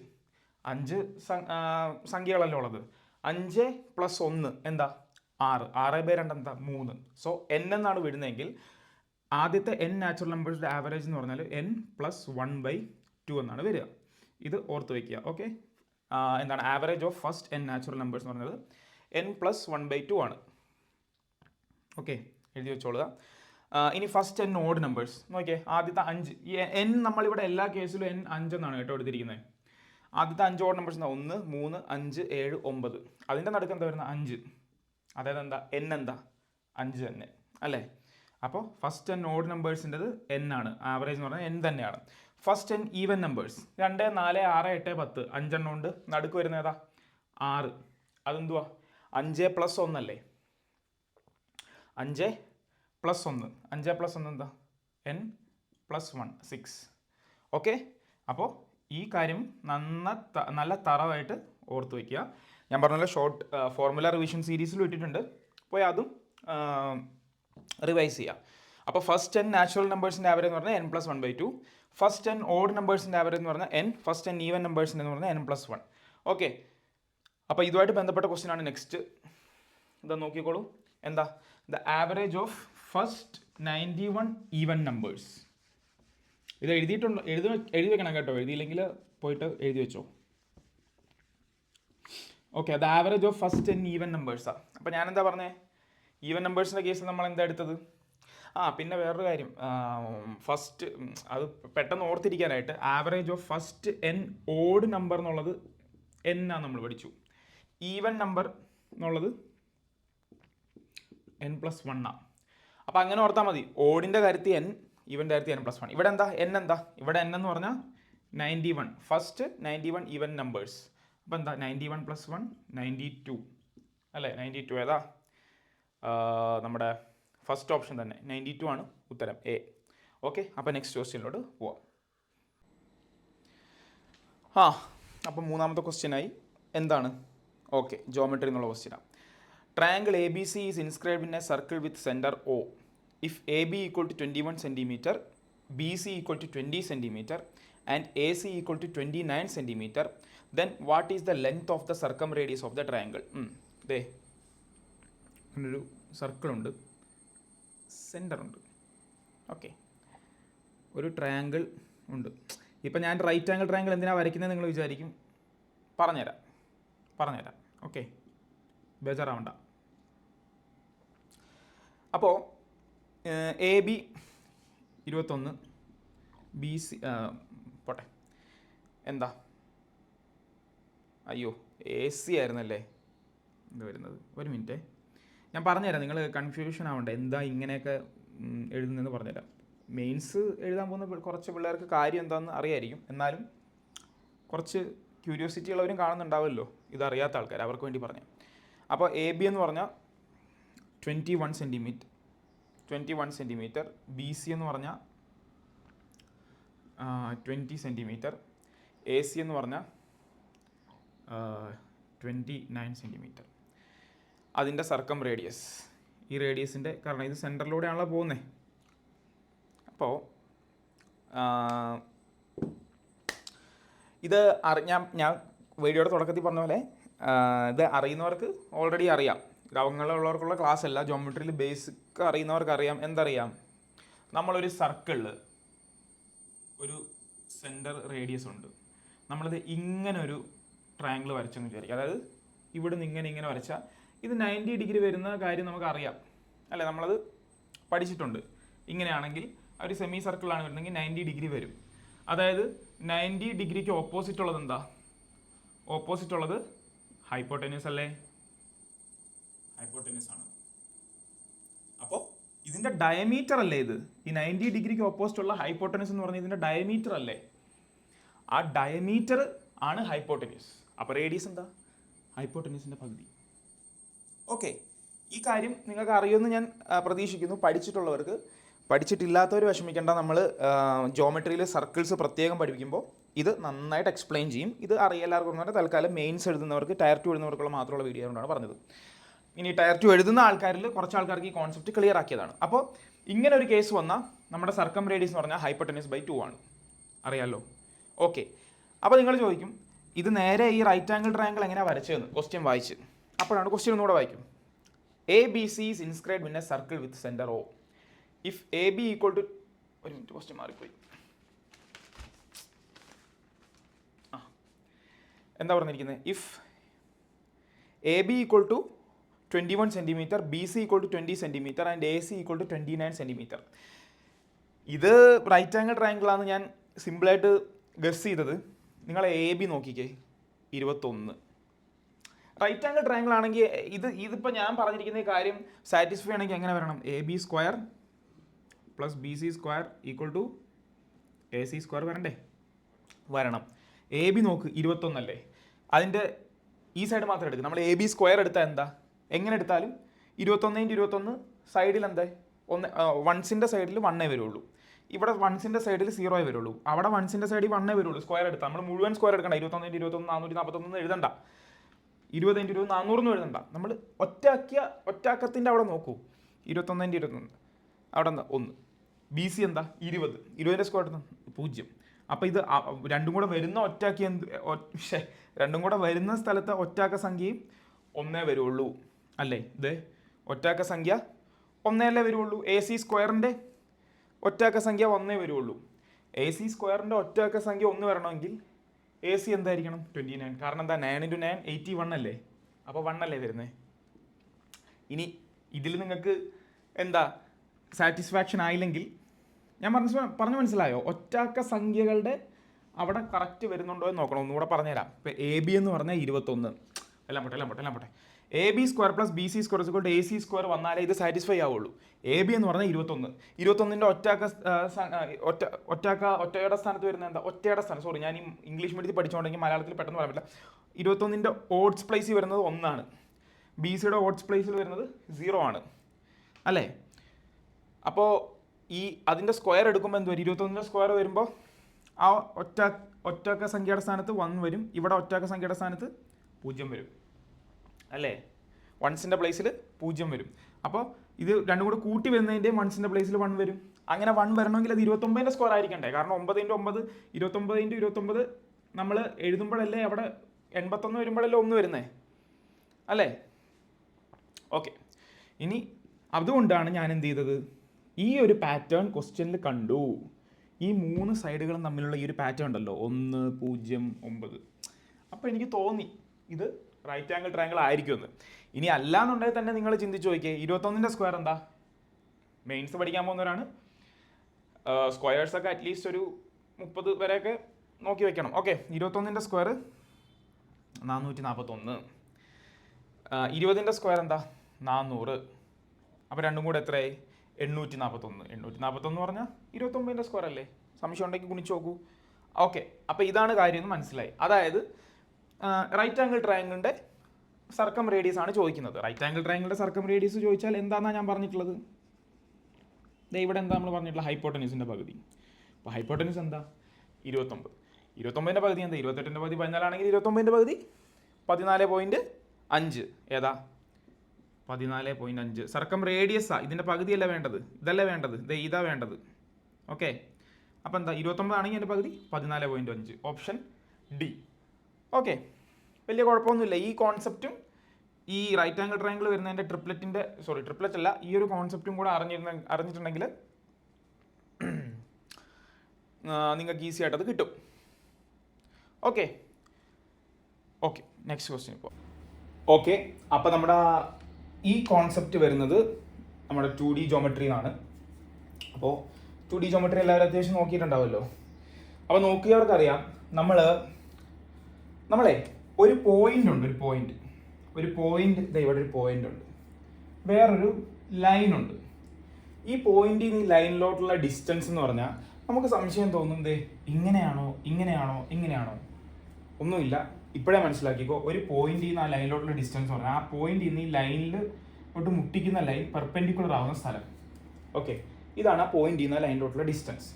സംഖ്യകളല്ലേ ഉള്ളത്. 5 + 1 എന്താ, 6. 6/2 എന്താ, 3. സോ n എന്നാണ് വിടുന്നതെങ്കിൽ ആദ്യത്തെ n നാച്ചുറൽ നമ്പേഴ്സിൻ്റെ ആവറേജ് എന്ന് പറഞ്ഞാൽ n+1/2 എന്നാണ് വരിക. ഇത് ഓർത്ത് വയ്ക്കുക. ഓക്കെ, എന്താണ് average of first n natural numbers എന്ന് പറഞ്ഞത് n+1/2 ആണ്. ഓക്കെ, എഴുതി വെച്ചോളുക. ഇനി ഫസ്റ്റ് n ഓഡ് നമ്പേഴ്സ് നോക്കിയേ. ആദ്യത്തെ 5 ഈ n നമ്മളിവിടെ എല്ലാ കേസിലും n 5 എന്നാണ് കേട്ടോ എടുത്തിരിക്കുന്നത്. ആദ്യത്തെ 5 ഓഡ് നമ്പേഴ്സ് എന്താ? 1, 3, 5, 7, 9. അതിൻ്റെ നടുക്ക് എന്താ വരുന്നത്? 5. അതായത് എന്താ? n എന്താ? 5 തന്നെ അല്ലേ? അപ്പോൾ ഫസ്റ്റ് n ഓഡ് നമ്പേഴ്സിൻ്റെത് n ആണ്. ആവറേജ് എന്ന് പറഞ്ഞാൽ n തന്നെയാണ്. ഫസ്റ്റ് n ഈവൻ നമ്പേഴ്സ് 2, 4, 6, 8, 10 5 ഉണ്ട്. നടുക്ക് വരുന്നത് ഏതാ? 6. അതെന്തുവാ? 5+1 അല്ലേ? 5+1 5+1 എന്താ? n+1 6. ഓക്കെ, അപ്പോൾ ഈ കാര്യം നല്ല തറവായിട്ട് ഓർത്ത് വയ്ക്കുക. ഞാൻ പറഞ്ഞല്ലോ ഷോർട്ട് ഫോർമുല റിവിഷൻ സീരീസിൽ ഇട്ടിട്ടുണ്ട്, പോയി അതും റിവൈസ് ചെയ്യുക. അപ്പോൾ ഫസ്റ്റ് n നാച്ചുറൽ നമ്പേഴ്സിൻ്റെ ആവറേജ് എന്ന് പറഞ്ഞാൽ n+1/2. ഫസ്റ്റ് n ഓഡ് നമ്പേഴ്സിൻ്റെ ആവറേജ് എന്ന് പറഞ്ഞാൽ n. ഫസ്റ്റ് n ഈവൻ നമ്പേഴ്സിൻ്റെ എന്ന് പറഞ്ഞാൽ n+1. ഓക്കെ, അപ്പോൾ ഇതുമായിട്ട് ബന്ധപ്പെട്ട ക്വസ്റ്റ്യൻ ആണ് നെക്സ്റ്റ്. ഇതാ നോക്കിക്കോളൂ. എന്താ? The average of first 91 even numbers. ഇത് എഴുതിയിട്ടുണ്ട്, എഴുതി വെക്കണം കേട്ടോ. എഴുതിയില്ലെങ്കിൽ പോയിട്ട് എഴുതി വെച്ചോ. Okay, the average of first 10 even നമ്പേഴ്സാണ്. അപ്പോൾ ഞാനെന്താ പറഞ്ഞേ? ഈവൻ നമ്പേഴ്സിൻ്റെ കേസിൽ നമ്മൾ എന്താ എടുത്തത്? പിന്നെ വേറൊരു കാര്യം, ഫസ്റ്റ് അത് പെട്ടെന്ന് ഓർത്തിരിക്കാനായിട്ട് average of first n odd number എന്നുള്ളത് n ആണ് നമ്മൾ പഠിച്ചു. ഈവൻ നമ്പർ എന്നുള്ളത് n+1 ആണ്. അപ്പോൾ അങ്ങനെ ഓർത്താൽ മതി. ഓഡിൻ്റെ കാര്യത്തിൽ n, ഈവൻ്റെ കാര്യത്തിൽ n+1. ഇവിടെ എന്താ? n എന്താ? ഇവിടെ n എന്ന് പറഞ്ഞാൽ 91. First 91 even numbers. അപ്പോൾ എന്താ? 91+1 92 അല്ലേ? 92 ഏതാ? നമ്മുടെ ഫസ്റ്റ് ഓപ്ഷൻ തന്നെ 92 ആണ് ഉത്തരം, എ. ഓക്കെ, അപ്പോൾ നെക്സ്റ്റ് ക്വസ്റ്റ്യനിലോട്ട് പോവാം. അപ്പോൾ മൂന്നാമത്തെ ക്വസ്റ്റ്യനായി എന്താണ്? ഓക്കെ, ജോമെട്രി എന്നുള്ള ക്വസ്റ്റ്യനാണ്. Triangle A B C is inscribed in a circle with centre O. If A B equal to 21 centimetre, B C equal to 20 centimetre and A C equal to 29 centimetre, then what is the length of the circum radius of the triangle? ദേ ഒരു സർക്കിളുണ്ട്, സെൻറ്ററുണ്ട്. Okay, ഒരു triangle ഉണ്ട്. ഇപ്പം ഞാൻ right angle triangle എന്തിനാണ് വരയ്ക്കുന്നത് നിങ്ങൾ വിചാരിക്കും. പറഞ്ഞുതരാം. ഓക്കെ, ബേജാറാവണ്ട. അപ്പോൾ എ ബി 21, ബി സി പോട്ടെ, എന്താ? അയ്യോ, എ സി ആയിരുന്നല്ലേ ഇത് വരുന്നത്. ഒരു മിനിറ്റ്, ഞാൻ പറഞ്ഞുതരാം. നിങ്ങൾ കൺഫ്യൂഷൻ ആവണ്ട എന്താ ഇങ്ങനെയൊക്കെ എഴുതുന്നതെന്ന് പറഞ്ഞുതരാം. മെയിൻസ് എഴുതാൻ പോകുന്ന കുറച്ച് പിള്ളേർക്ക് കാര്യം എന്താണെന്ന് അറിയായിരിക്കും, എന്നാലും കുറച്ച് ക്യൂരിയോസിറ്റി ഉള്ളവരും കാണുന്നുണ്ടാവുമല്ലോ ഇതറിയാത്ത ആൾക്കാർ, അവർക്ക് വേണ്ടി പറഞ്ഞു. അപ്പോൾ എ ബി എന്ന് പറഞ്ഞാൽ 21 സെൻറ്റിമീറ്റർ, ബി സി എന്ന് പറഞ്ഞാൽ 20 സെൻറ്റിമീറ്റർ, എ സി എന്ന് പറഞ്ഞാൽ 29 സെൻറ്റിമീറ്റർ. അതിൻ്റെ സർക്കം റേഡിയസ്, ഈ റേഡിയസിൻ്റെ, കാരണം ഇത് സെൻറ്ററിലൂടെയാണല്ലോ പോകുന്നത്. അപ്പോൾ ഇത് ഞാൻ വീഡിയോയുടെ തുടക്കത്തിൽ പറഞ്ഞ പോലെ ഇത് അറിയുന്നവർക്ക് ഓൾറെഡി അറിയാം. ഇത് അവങ്ങളുള്ളവർക്കുള്ള ക്ലാസ് അല്ല, ജോമെട്രിയിൽ ബേസിക് അറിയുന്നവർക്ക് അറിയാം. എന്തറിയാം? നമ്മളൊരു സർക്കിളിൽ ഒരു സെൻറ്റർ റേഡിയസ് ഉണ്ട്. നമ്മളിത് ഇങ്ങനെ ഒരു ട്രയാങ്കിൾ വരച്ചെന്ന് വിചാരിക്കുക. അതായത് ഇവിടെ നിന്ന് ഇങ്ങനെ വരച്ചാൽ ഇത് 90 ഡിഗ്രി വരുന്ന കാര്യം നമുക്കറിയാം അല്ലേ? നമ്മളത് പഠിച്ചിട്ടുണ്ട്. ഇങ്ങനെയാണെങ്കിൽ ഒരു സെമി സർക്കിളാണ് വരുന്നതെങ്കിൽ 90 ഡിഗ്രി വരും. അതായത് 90 ഡിഗ്രിക്ക് ഓപ്പോസിറ്റ് ഉള്ളത് എന്താ? ഓപ്പോസിറ്റ് ഉള്ളത് ഹൈപ്പോട്ടന്യൂസ് അല്ലേ? ഹൈപ്പോട്ടന്യൂസ് ആണ്. അപ്പോൾ ഇതിൻ്റെ ഡയമീറ്റർ അല്ലേ ഇത്? ഈ 90 ഡിഗ്രിക്ക് ഓപ്പോസിറ്റ് ഉള്ള ഹൈപ്പോട്ടന്യൂസ് എന്ന് പറഞ്ഞാൽ ഇതിൻ്റെ ഡയമീറ്റർ അല്ലേ? ആ ഡയമീറ്റർ ആണ് ഹൈപ്പോട്ടന്യൂസ്. അപ്പോൾ റേഡിയസ് എന്താ? ഹൈപ്പോട്ടന്യൂസിൻ്റെ പകുതി. ഓക്കെ, ഈ കാര്യം നിങ്ങൾക്ക് അറിയുമെന്ന് ഞാൻ പ്രതീക്ഷിക്കുന്നു. പഠിച്ചിട്ടുള്ളവർക്ക്. പഠിച്ചിട്ടില്ലാത്തവർ വിഷമിക്കേണ്ട. നമ്മൾ ജോമെട്രിയിൽ സർക്കിൾസ് പ്രത്യേകം പഠിപ്പിക്കുമ്പോൾ ഇത് നന്നായിട്ട് എക്സ്പ്ലെയിൻ ചെയ്യും. ഇത് എല്ലാവർക്കും പറഞ്ഞാൽ തൽക്കാലം മെയിൻസ് എഴുതുന്നവർക്ക്, ടയർ 2 എഴുതുന്നവർക്കുള്ള മാത്രമുള്ള വീഡിയോ കൊണ്ടാണ് പറഞ്ഞത്. ഇനി ടയർ 2 എഴുതുന്ന ആൾക്കാരിൽ കുറച്ച് ആൾക്കാർക്ക് ഈ കോൺസെപ്റ്റ് ക്ലിയർ ആക്കിയതാണ്. അപ്പോൾ ഇങ്ങനെ ഒരു കേസ് വന്നാൽ നമ്മുടെ സർക്കം റേഡിയസ് എന്ന് പറഞ്ഞാൽ ഹൈപ്പോട്ടന്യൂസ്/2 ആണ്. അറിയാമല്ലോ? ഓക്കെ, അപ്പോൾ നിങ്ങൾ ചോദിക്കും ഇത് നേരെ ഈ റൈറ്റ് ആംഗിൾ ട്രയാങ്കിൾ എങ്ങനെയാണ് വരച്ചതെന്ന് ക്വസ്റ്റ്യൻ വായിച്ച്. അപ്പോഴാണ് ക്വസ്റ്റ്യൻ ഒന്നുകൂടെ വായിക്കും. A B C is inscribed in a circle with centre O. If A B equal to, ഒരു മിനിറ്റ് ക്വസ്റ്റ്യൻ മാറിപ്പോയി, എന്താ പറഞ്ഞിരിക്കുന്നത്, if A B equal to 21 centimetre, B C equal to 20 centimetre and A C equal to 29 centimetre. ഇത് right angle ട്രയാങ്കിളാണ് ഞാൻ സിമ്പിളായിട്ട് guess ചെയ്തത്. നിങ്ങൾ എ ബി നോക്കിക്കേ, 21. റൈറ്റ് ആംഗിൾ ട്രയാങ്കിൾ ആണെങ്കിൽ ഇതിപ്പോൾ ഞാൻ പറഞ്ഞിരിക്കുന്ന കാര്യം സാറ്റിസ്ഫൈ ആണെങ്കിൽ എങ്ങനെ വരണം, A B square plus B C square equal to A C square വരണം. എ ബി നോക്ക് 21 അല്ലേ, അതിൻ്റെ ഈ സൈഡ് മാത്രം എടുക്കുക. നമ്മൾ എ ബി സ്ക്വയർ എടുത്താൽ എന്താ, എങ്ങനെ എടുത്താലും 21 സൈഡിൽ എന്താ, വൺസിൻ്റെ സൈഡിൽ 1 വരുള്ളൂ. ഇവിടെ വൺസിൻ്റെ സൈഡിൽ 0 വരുള്ളൂ. അവിടെ വൺസിൻ്റെ സൈഡിൽ 1 വരുള്ളൂ. സ്ക്വയർ എടുത്താൽ നമ്മൾ മുഴുവൻ സ്ക്വയർ എടുക്കണ്ട. 21 441 എഴുതണ്ട, 20 × 20 400 എഴുതണ്ട. നമ്മൾ ഒറ്റാക്കത്തിൻ്റെ അവിടെ നോക്കൂ, 21 അവിടെ എന്താ 1. ബി സി എന്താ 20 സ്ക്വയർ 0. അപ്പോൾ ഇത് രണ്ടും കൂടെ വരുന്ന രണ്ടും കൂടെ വരുന്ന സ്ഥലത്ത് ഒറ്റാക്ക സംഖ്യയും 1 വരുള്ളൂ അല്ലേ. ഇത് ഒറ്റാക്ക സംഖ്യ 1 അല്ലേ വരുള്ളൂ. എ സി സ്ക്വയറിൻ്റെ ഒറ്റാക്ക സംഖ്യ 1 വരുള്ളൂ. എ സി സ്ക്വയറിൻ്റെ ഒറ്റാക്ക സംഖ്യ 1 വരണമെങ്കിൽ എ സി എന്തായിരിക്കണം, 29. കാരണം എന്താ, 9 × 9 81 അല്ലേ, അപ്പോൾ 1 അല്ലേ വരുന്നത്. ഇനി ഇതിൽ നിങ്ങൾക്ക് എന്താ സാറ്റിസ്ഫാക്ഷൻ ആയില്ലെങ്കിൽ ഞാൻ പറഞ്ഞു മനസ്സിലായോ, ഒറ്റാക്ക സംഖ്യകളുടെ അവിടെ കറക്റ്റ് വരുന്നുണ്ടോ എന്ന് നോക്കണം. ഒന്നുകൂടെ പറഞ്ഞുതരാം. ഇപ്പോൾ എ ബി എന്ന് പറഞ്ഞാൽ 21, എല്ലാം പോട്ടെ. A B square plus B C square equal to A C square വന്നാലേ ഇത് സാറ്റിസ്ഫൈ ആവുള്ളൂ. എ ബി എന്ന് പറഞ്ഞാൽ 21ൻ്റെ ഒറ്റയുടെ സ്ഥാനത്ത് വരുന്നത് എന്താ, ഒറ്റയുടെ സ്ഥാനം, സോറി ഞാൻ ഈ ഇംഗ്ലീഷ് മീഡിയത്തിൽ പഠിച്ചുകൊണ്ടെങ്കിൽ മലയാളത്തിൽ പെട്ടെന്ന് പറയാൻ പറ്റില്ല. 21ൻ്റെ ഓഡ്സ് പ്ലേസിൽ വരുന്നത് 1 ആണ്, ബി സിയുടെ ഓഡ്സ് പ്ലേസിൽ വരുന്നത് 0 ആണ് അല്ലേ. അപ്പോൾ അതിൻ്റെ സ്ക്വയർ എടുക്കുമ്പോൾ എന്ത് വരും, 21ൻ്റെ സ്ക്വയർ വരുമ്പോൾ ആ ഒറ്റാക്ക സംഖ്യയുടെ സ്ഥാനത്ത് 1 വരും, ഇവിടെ ഒറ്റാക്ക സംഖ്യയുടെ സ്ഥാനത്ത് 0 വരും അല്ലേ. വൺസിൻ്റെ പ്ലേസിൽ 0 വരും. അപ്പോൾ ഇത് രണ്ടും കൂടെ കൂട്ടി വരുന്നതിൻ്റെ വൺസിൻ്റെ പ്ലേസിൽ 1 വരും. അങ്ങനെ 1 വരണമെങ്കിൽ അത് 29ൻ്റെ സ്ക്വയർ ആയിരിക്കണ്ടേ, കാരണം 9 × 9 29 × 29 നമ്മൾ എഴുതുമ്പോഴല്ലേ അവിടെ 81 വരുമ്പോഴല്ലേ 1 വരുന്നേ അല്ലേ. ഓക്കെ, ഇനി അതുകൊണ്ടാണ് ഞാൻ എന്ത് ചെയ്തത്, ഈ ഒരു പാറ്റേൺ ക്വസ്റ്റ്യനിൽ കണ്ടു. ഈ 3 സൈഡുകളും തമ്മിലുള്ള ഈ ഒരു പാറ്റേൺ ഉണ്ടല്ലോ, 1 0 9. അപ്പോൾ എനിക്ക് തോന്നി ഇത് റൈറ്റ് ആംഗിൾ ട്രയാങ്കിൾ ആയിരിക്കുമെന്ന്. ഇനി അല്ലാന്നുണ്ടെങ്കിൽ തന്നെ നിങ്ങൾ ചിന്തിച്ച് നോക്കിയേ, 21ൻ്റെ സ്ക്വയർ എന്താ, മെയിൻസ് പഠിക്കാൻ പോകുന്നവരാണ്, സ്ക്വയേഴ്സൊക്കെ അറ്റ്ലീസ്റ്റ് ഒരു 30 വരെയൊക്കെ നോക്കി വെക്കണം. ഓക്കെ, 21ൻ്റെ സ്ക്വയർ 441, 20ൻ്റെ സ്ക്വയർ എന്താ 400. അപ്പോൾ രണ്ടും കൂടെ എത്രയായി, 841 പറഞ്ഞാൽ 29ൻ്റെ സ്ക്വയർ അല്ലേ. സംശയം ഉണ്ടെങ്കിൽ ഗുണിച്ച് നോക്കൂ. ഓക്കെ, അപ്പോൾ ഇതാണ് കാര്യം എന്ന് മനസ്സിലായി. അതായത് റൈറ്റ് ആംഗിൾ ട്രയാങ്കിളിൻ്റെ സർക്കം റേഡിയസ് ആണ് ചോദിക്കുന്നത്. റൈറ്റ് ആംഗിൾ ട്രയാങ്കിളിൻ്റെ സർക്കം റേഡിയസ് ചോദിച്ചാൽ എന്താണെന്നാണ് ഞാൻ പറഞ്ഞിട്ടുള്ളത്, ഇവിടെ എന്താ നമ്മൾ പറഞ്ഞിട്ടുള്ള ഹൈപ്പോട്ടനസിൻ്റെ പകുതി. അപ്പോൾ ഹൈപ്പോട്ടനസ് എന്താ 29. 29ൻ്റെ പകുതി എന്താ, 28ൻ്റെ പകുതി 14 ആണെങ്കിൽ 29ൻ്റെ പകുതി 14.5. ഏതാ 14.5. സർക്കം റേഡിയസാ, ഇതിൻ്റെ പകുതിയല്ല വേണ്ടത്, ഇതല്ലേ വേണ്ടത്, ഇതാ വേണ്ടത്. ഓക്കെ, അപ്പോൾ എന്താ 29 ആണെങ്കിൽ എൻ്റെ പകുതി 14.5, ഓപ്ഷൻ ഡി. ഓക്കെ, വലിയ കുഴപ്പമൊന്നുമില്ല. ഈ കോൺസെപ്റ്റും ഈ റൈറ്റ് ആംഗിൾ ട്രയാങ്കിൾ വരുന്നതിൻ്റെ ട്രിപ്ലറ്റ് അല്ല, ഈ ഒരു കോൺസെപ്റ്റും കൂടെ അറിഞ്ഞിട്ടുണ്ടെങ്കിൽ നിങ്ങൾക്ക് ഈസി ആയിട്ട് അത് കിട്ടും. ഓക്കെ, നെക്സ്റ്റ് ക്വസ്റ്റ്യൻ ഇപ്പോൾ. ഓക്കെ, അപ്പോൾ നമ്മുടെ ഈ കോൺസെപ്റ്റ് വരുന്നത് നമ്മുടെ 2D ജോമെട്രിയിലാണ്. അപ്പോൾ 2D ജോമെട്രി എല്ലാവരും അത്യാവശ്യം നോക്കിയിട്ടുണ്ടാവുമല്ലോ. അപ്പോൾ നോക്കിയവർക്കറിയാം, നമ്മളെ ഒരു പോയിന്റ് ഉണ്ട്, ഒരു പോയിന്റ് ഇവിടെ ഒരു പോയിന്റ് ഉണ്ട്, വേറൊരു ലൈനുണ്ട്. ഈ പോയിന്റിൽ നിന്ന് ഈ ലൈനിലോട്ടുള്ള ഡിസ്റ്റൻസ് എന്ന് പറഞ്ഞാൽ നമുക്ക് സംശയം തോന്നുന്നത് ഇങ്ങനെയാണോ ഒന്നുമില്ല. ഇപ്പോഴേ മനസ്സിലാക്കിക്കോ, ഒരു പോയിന്റിൽ നിന്ന് ആ ലൈനിലോട്ടുള്ള ഡിസ്റ്റൻസ് പറഞ്ഞാൽ ആ പോയിന്റിൽ നിന്ന് ഈ ലൈനിൽ ോട്ട് മുട്ടിക്കുന്ന ലൈൻ പെർപെൻഡിക്കുലർ ആവുന്ന സ്ഥലം. ഓക്കെ, ഇതാണ് ആ പോയിന്റിൽ നിന്ന് ലൈനിലോട്ടുള്ള ഡിസ്റ്റൻസ്.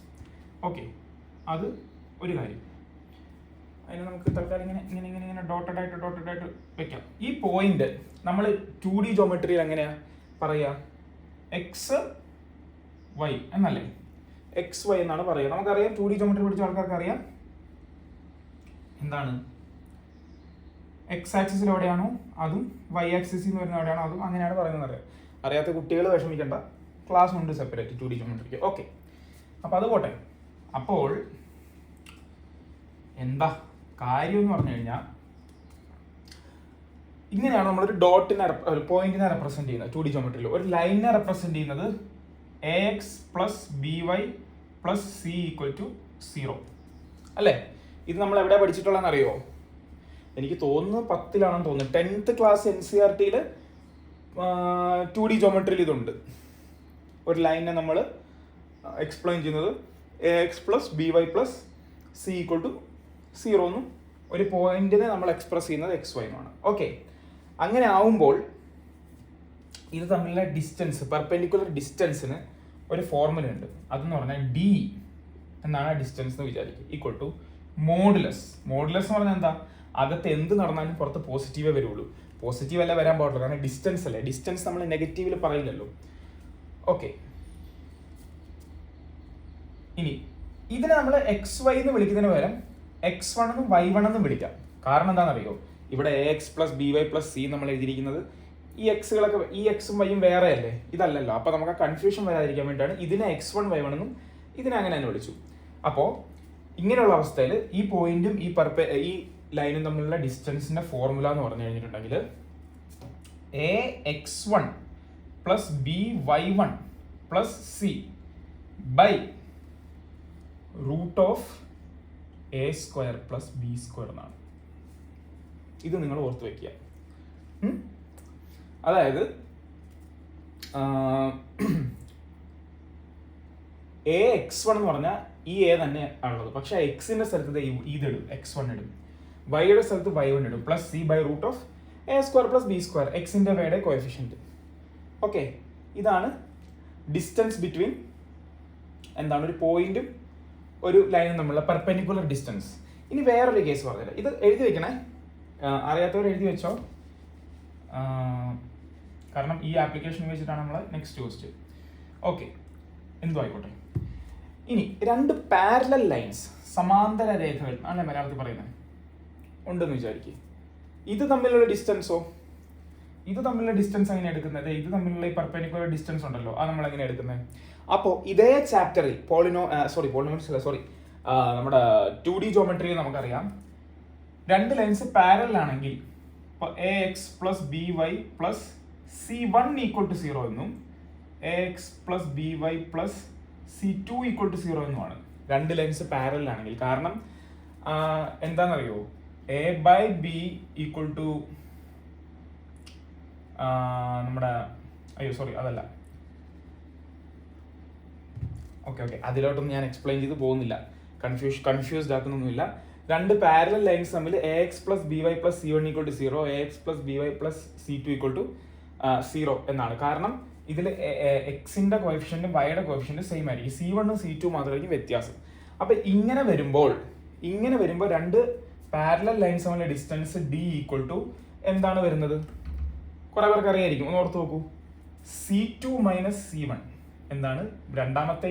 ഓക്കെ, അത് ഒരു കാര്യം. അതിന് നമുക്ക് തൽക്കാലം ഇങ്ങനെ ഡോട്ടഡ് ആയിട്ട് വെക്കാം. ഈ പോയിന്റ് നമ്മൾ 2D ജോമെട്രിയിൽ എങ്ങനെയാ പറയുക, എക്സ് വൈ എന്നല്ലേ, എക്സ് വൈ എന്നാണ് പറയുക. നമുക്കറിയാം 2D ജോമെട്രി പഠിച്ച ആൾക്കാർക്ക് അറിയാം എന്താണ്, എക്സ് ആക്സിസിൽ എവിടെയാണോ അതും വൈ ആക്സിസിൽ നിന്ന് വരുന്ന എവിടെയാണോ അതും അങ്ങനെയാണ് പറയുന്നത്. അറിയാത്ത കുട്ടികൾ വിഷമിക്കണ്ട, ക്ലാസ് ഉണ്ട് സെപ്പറേറ്റ് 2D ജോമെട്രിക്ക്. ഓക്കെ, അപ്പോൾ അത് പോട്ടെ. അപ്പോൾ എന്താ കാര്യം എന്ന് പറഞ്ഞു കഴിഞ്ഞാൽ ഇങ്ങനെയാണ് നമ്മളൊരു ഡോട്ടിനെ ഒരു പോയിന്റിനെ റെപ്രസെന്റ് ചെയ്യുന്നത് 2D ജോമെട്രിയിൽ. ഒരു ലൈനിനെ റെപ്രസെന്റ് ചെയ്യുന്നത് AX plus BY plus C equal to 0 അല്ലേ? ഇത് നമ്മൾ എവിടെ പഠിച്ചിട്ടുള്ളതെന്ന് അറിയോ? എനിക്ക് തോന്നുന്നു 10ലാണെന്ന് തോന്നുന്നു. 10th ക്ലാസ് NCERT-യിൽ 2D ജോമെട്രിയിൽ ഇതുണ്ട്. ഒരു ലൈനിനെ നമ്മൾ എക്സ്പ്ലെയിൻ ചെയ്യുന്നത് AX plus BY plus C equal to 0 എന്നും ഒരു പോയിന്റിനെ നമ്മൾ എക്സ്പ്രസ് ചെയ്യുന്നത് XY ആണ്. ഓക്കെ, അങ്ങനെ ആവുമ്പോൾ ഇത് തമ്മിലുള്ള ഡിസ്റ്റൻസ്, പെർപെൻഡിക്കുലർ ഡിസ്റ്റൻസിന് ഒരു ഫോർമുല ഉണ്ട്. അതെന്ന് പറഞ്ഞാൽ D എന്നാണ് ഡിസ്റ്റൻസ് എന്ന് വിചാരിക്കും, ഈക്വൽ ടു മോഡുലസ്. മോഡുലസ് എന്ന് പറഞ്ഞാൽ എന്താ? അകത്ത് എന്ത് നടന്നാലും പുറത്ത് പോസിറ്റീവേ വരുള്ളൂ. പോസിറ്റീവ് അല്ല വരാൻ പാടുള്ളൂ, കാരണം ഡിസ്റ്റൻസ് അല്ലേ. ഡിസ്റ്റൻസ് നമ്മൾ നെഗറ്റീവിൽ പറയില്ലല്ലോ. ഓക്കെ, ഇനി ഇതിനെ നമ്മൾ XY എന്ന് വിളിക്കുന്നതിന് പകരം X1 എന്നും Y1 എന്നും വിളിക്കാം. കാരണം എന്താണെന്നറിയോ? ഇവിടെ AX plus BY plus C നമ്മൾ എഴുതിയിരിക്കുന്നത് ഈ എക്സുകളൊക്കെ, ഈ എക്സും വൈയും വേറെ അല്ലേ, ഇതല്ലല്ലോ. അപ്പോൾ നമുക്ക് ആ കൺഫ്യൂഷൻ വരാതിരിക്കാൻ വേണ്ടിയാണ് ഇതിനെ X1 Y1 എന്നും ഇതിനെ അങ്ങനെ തന്നെ വിളിച്ചു. അപ്പോൾ ഇങ്ങനെയുള്ള അവസ്ഥയിൽ ഈ പോയിന്റും ഈ ലൈനും തമ്മിലുള്ള ഡിസ്റ്റൻസിന്റെ ഫോർമുല എന്ന് പറഞ്ഞു കഴിഞ്ഞിട്ടുണ്ടെങ്കിൽ AX1 plus BY1 plus C by root of A² plus B² എന്നാണ്. ഇത് നിങ്ങൾ ഓർത്ത് വയ്ക്കുക. അതായത് AX1 എന്ന് പറഞ്ഞാൽ ഈ A തന്നെ ആണുള്ളത്, പക്ഷെ എക്സിന്റെ സ്ഥലത്ത് ഇതിടും, X1 ഇടും, വൈയുടെ സ്ഥലത്ത് Y1 ഇടും, plus C by root of A² plus B², എക്സിന്റെ വൈയുടെ കോഎഫിഷ്യന്റ്. ഓക്കെ, ഇതാണ് ഡിസ്റ്റൻസ് ബിറ്റ്വീൻ എന്താണ് ഒരു പോയിന്റും ഒരു ലൈനും തമ്മിലുള്ള പെർപെൻഡിക്കുലർ ഡിസ്റ്റൻസ്. ഇനി വേറൊരു കേസ് പറഞ്ഞില്ല, ഇത് എഴുതി വെക്കണേ, അറിയാത്തവർ എഴുതി വെച്ചോ, കാരണം ഈ ആപ്ലിക്കേഷൻ വെച്ചിട്ടാണ് നമ്മൾ നെക്സ്റ്റ് ക്വസ്റ്റ്യൻ. ഓക്കെ, എന്തോ ആയിക്കോട്ടെ. ഇനി രണ്ട് പാരലൽ ലൈൻസ്, സമാന്തര രേഖകൾ അല്ലേ മലയാളത്തിൽ പറയുന്നത്, ഉണ്ടെന്ന് വിചാരിക്കുക. ഇത് തമ്മിലുള്ള ഡിസ്റ്റൻസോ? ഇത് തമ്മിലുള്ള ഡിസ്റ്റൻസ് എങ്ങനെ എടുക്കുന്നത്? ഇത് തമ്മിലുള്ള ഈ പെർപെൻഡിക്കുലർ ഡിസ്റ്റൻസ് ഉണ്ടല്ലോ, അത് നമ്മൾ എങ്ങനെ എടുക്കുന്നത്? അപ്പോൾ ഇതേ ചാപ്റ്ററിൽ നമ്മുടെ 2D ജോമെട്രിയിൽ നമുക്കറിയാം, രണ്ട് ലൈൻസ് പാരലൽ ആണെങ്കിൽ AX plus BY plus C1 equal to 0 എന്നും AX plus BY plus C2 equal to 0 എന്നുമാണ് രണ്ട് ലൈൻസ് പാരലൽ ആണെങ്കിൽ. കാരണം എന്താണെന്നറിയോ? A by B equal to നമ്മുടെ അതല്ല. ഓക്കെ, അതിലോട്ടൊന്നും ഞാൻ എക്സ്പ്ലെയിൻ ചെയ്ത് പോകുന്നില്ല, കൺഫ്യൂസ്ഡ് ആക്കുന്നൊന്നുമില്ല. രണ്ട് പാരലൽ ലൈൻസ് തമ്മിൽ AX plus BY plus C1 equal to 0, AX plus BY plus C2 equal to 0 എന്നാണ്. കാരണം ഇതിൽ എക്സിന്റെ കോഎഫിഷ്യന്റും വൈയുടെ കോഎഫിഷ്യന്റും സെയിം ആയിരിക്കും, C1 C2 മാത്രമായിരിക്കും വ്യത്യാസം. അപ്പൊ ഇങ്ങനെ വരുമ്പോൾ രണ്ട് പാരലൽ ലൈൻസ് തമ്മിലുള്ള ഡിസ്റ്റൻസ് D ഈക്വൽ ടു എന്താണ് വരുന്നത്? കുറെ പേർക്ക് അറിയായിരിക്കും, ഒന്ന് ഓർത്ത് നോക്കൂ. C2 മൈനസ് C1 എന്താണ്? രണ്ടാമത്തെ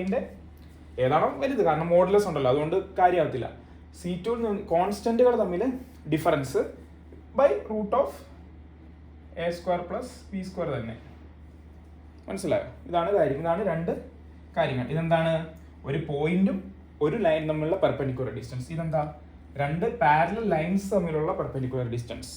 ഏതാണോ വലുത്, കാരണം മോഡുലസ് ഉണ്ടല്ലോ, അതുകൊണ്ട് കാര്യമാകത്തില്ല. C2 കോൺസ്റ്റന്റുകൾ തമ്മിൽ difference by root of A² plus B² തന്നെ. മനസ്സിലായോ? ഇതാണ് കാര്യം, ഇതാണ് രണ്ട് കാര്യങ്ങൾ. ഇതെന്താണ്? ഒരു പോയിന്റും ഒരു ലൈൻ തമ്മിലുള്ള പെർപെൻഡിക്കുലർ ഡിസ്റ്റൻസ്. ഇതെന്താ? രണ്ട് പാരലൽ ലൈൻസ് തമ്മിലുള്ള പെർപെൻഡിക്കുലർ ഡിസ്റ്റൻസ്.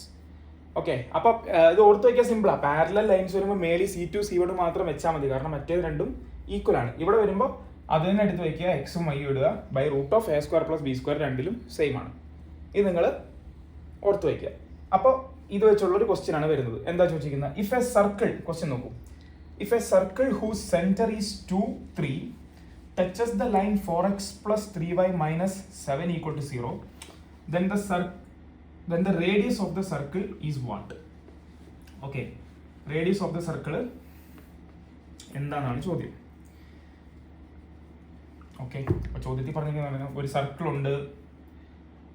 ഓക്കെ, അപ്പൊ ഇത് ഓർത്ത് വയ്ക്കാൻ സിമ്പിളാ. പാരലൽ ലൈൻസ് വരുമ്പോൾ മേലി C2 C1 മാത്രം വെച്ചാൽ മതി, കാരണം മറ്റേത് രണ്ടും ഈക്വൽ ആണ്. ഇവിടെ വരുമ്പോൾ അത് തന്നെ എടുത്ത് വയ്ക്കുക, എക്സും വൈ ഇടുക, by root of A² plus B² രണ്ടിലും സെയിം ആണ്. ഇത് നിങ്ങൾ ഓർത്ത് വയ്ക്കുക. അപ്പോൾ ഇത് വെച്ചുള്ളൊരു ക്വസ്റ്റ്യൻ ആണ് വരുന്നത്. എന്താ ചോദിച്ചിരിക്കുന്നത്? ഇഫ് എ സർക്കിൾ, ക്വസ്റ്റ്യൻ നോക്കൂ. If a circle whose centre is 2, 3 touches the line 4x plus 3y minus 7 equal to 0, then the radius of the circle is what? Okay, radius of the circle എന്താണെന്നാണ് ചോദ്യം. Okay, അപ്പൊ ചോദ്യത്തിൽ പറഞ്ഞിരിക്കുന്നത് ഒരു circle ഉണ്ട്,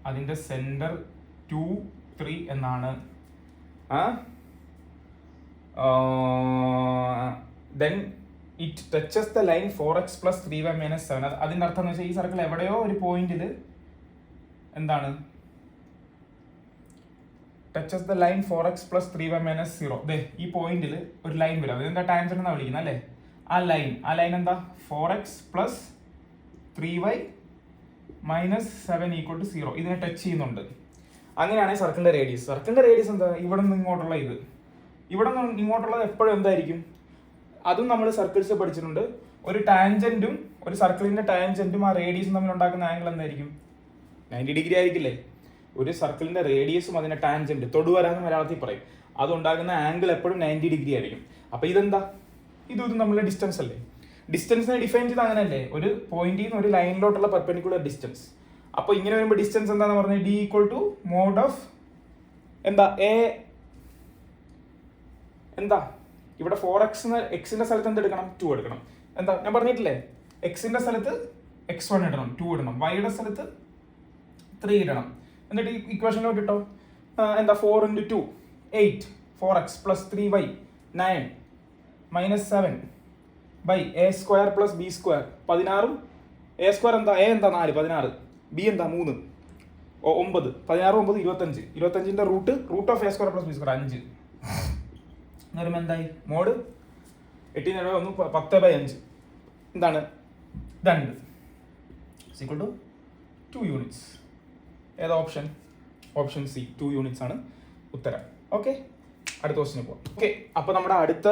അതിന്റെ centre 2, 3 എന്നാണ്. then it touches the line 4x plus 3y minus 7. അതിന്റെ അർത്ഥം എന്ന് വെച്ചാൽ ഈ സർക്കിൾ എവിടെയോ ഒരു പോയിന്റിൽ എന്താണ്? Touches the line 4x plus 3y minus 0. ഈ പോയിന്റിൽ ഒരു ലൈൻ വരും, അതെന്താ ടാൻജന്റ് എന്നാണ് വിളിക്കുന്നത് അല്ലേ? ആ ലൈൻ എന്താ 4x plus 3y minus 7 equal to 0 ഇതിനെ ടച്ച് ചെയ്യുന്നുണ്ട്. അങ്ങനെയാണെങ്കിൽ സർക്കിളിന്റെ റേഡിയസ് എന്താ ഇവിടെ നിന്ന് ഇങ്ങോട്ടുള്ള ഇവിടെ നിന്ന് ഇങ്ങോട്ടുള്ളത് എപ്പോഴും എന്തായിരിക്കും? അതും നമ്മൾ സർക്കിൾസ് പഠിച്ചിട്ടുണ്ട്. ഒരു ടാൻജന്റും ഒരു സർക്കിളിന്റെ ടാൻജന്റും ആ റേഡിയസും തമ്മിൽ ഉണ്ടാക്കുന്ന ആംഗിൾ എന്തായിരിക്കും? 90 ഡിഗ്രി ആയിരിക്കില്ലേ? ഒരു സർക്കിളിന്റെ റേഡിയസും അതിന്റെ ടാൻജന്റ് തൊടുവരാന്ന് മലയാളത്തിൽ പറയും. അതുണ്ടാകുന്ന ആംഗിൾ എപ്പോഴും 90 ഡിഗ്രി ആയിരിക്കും. അപ്പൊ ഇതെന്താ? ഇതും തമ്മിലുള്ള ഡിസ്റ്റൻസ് അല്ലേ? ഡിസ്റ്റൻസിനെ ഡിഫൈൻ ചെയ്ത് അങ്ങനെയല്ലേ? ഒരു പോയിന്റിൽ നിന്ന് ഒരു ലൈനിലോട്ടുള്ള പെർപെൻഡിക്കുലർ ഡിസ്റ്റൻസ്. അപ്പൊ ഇങ്ങനെ വരുമ്പോൾ ഡിസ്റ്റൻസ് എന്താന്ന് പറഞ്ഞാൽ D equal to mod of എന്താ എന്താ ഇവിടെ 4x എക്സിന്റെ സ്ഥലത്ത് എന്ത് എടുക്കണം? 2 എടുക്കണം. എന്താ ഞാൻ പറഞ്ഞിട്ടില്ലേ? എക്സിന്റെ സ്ഥലത്ത് x1 ഇടണം, 2 ഇടണം. വൈയുടെ സ്ഥലത്ത് 3 ഇടണം. എന്നിട്ട് ഈ ഇക്വേഷനിലോട്ട് ഇട്ടോ. എന്താ 4 × 2 8 4x plus 3y 9 minus 7 by a² plus b² 16. a² എന്താ? a എന്താ 4 16, b എന്താ 3 9 16 9 25. 25ന്റെ root of a² plus b² 5 എന്ന് പറയുമ്പോൾ എന്തായി? മോഡ് 10/5 എന്താണ്? 2 ഈക്വൽ ടു 2 യൂണിറ്റ്സ്. ഏതാ ഓപ്ഷൻ? ഓപ്ഷൻ സി 2 യൂണിറ്റ്സ് ആണ് ഉത്തരം. ഓക്കെ, അടുത്ത ക്വസ്റ്റിന് പോകാം. ഓക്കെ, അപ്പോൾ നമ്മുടെ അടുത്ത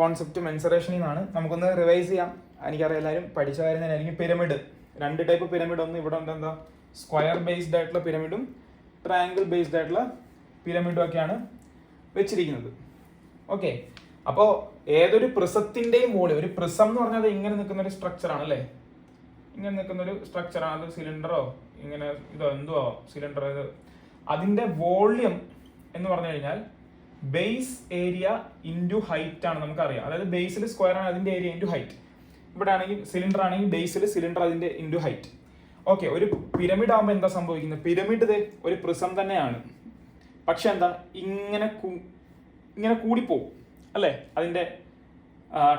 കോൺസെപ്റ്റ് മെൻസറേഷനിൽ നിന്നാണ്. നമുക്കൊന്ന് റിവൈസ് ചെയ്യാം. എനിക്കറിയാം എല്ലാവരും പഠിച്ച കാര്യം തന്നെയായിരിക്കും. Pyramid, 2 type pyramid. ഒന്ന് ഇവിടെ ഉണ്ട്, എന്താ സ്ക്വയർ ബേസ്ഡ് ആയിട്ടുള്ള പിരമിഡും ട്രയാങ്കിൾ ബേസ്ഡ് ആയിട്ടുള്ള പിരമിഡും ഒക്കെയാണ് വെച്ചിരിക്കുന്നത്. ഓക്കെ, അപ്പോൾ ഏതൊരു പ്രിസത്തിന്റെയും വോളിയം, ഒരു പ്രിസം എന്ന് പറഞ്ഞാൽ ഇങ്ങനെ നിൽക്കുന്ന ഒരു സ്ട്രക്ചർ ആണ് അല്ലേ? ഇങ്ങനെ നിൽക്കുന്ന ഒരു സ്ട്രക്ചറാണ്. അത് സിലിണ്ടറോ ഇങ്ങനെ ഇതോ എന്തുവോ സിലിണ്ടർ. അതിന്റെ വോളിയം എന്ന് പറഞ്ഞു കഴിഞ്ഞാൽ ബേസ് ഏരിയ ഇൻറ്റു ഹൈറ്റ് ആണ് നമുക്കറിയാം. അതായത് ബേസിൽ സ്ക്വയർ ആണ് അതിന്റെ ഏരിയ ഇൻറ്റു ഹൈറ്റ്. ഇവിടെ ആണെങ്കിൽ സിലിണ്ടർ ആണെങ്കിൽ ബേസിൽ സിലിണ്ടർ അതിന്റെ ഇൻറ്റു ഹൈറ്റ്. ഓക്കെ, ഒരു പിരമിഡ് ആകുമ്പോൾ എന്താ സംഭവിക്കുന്നത്? പിരമിഡ് ഒരു പ്രിസം തന്നെയാണ്, പക്ഷെ എന്താ ഇങ്ങനെ കൂടിപ്പോവും അല്ലേ അതിന്റെ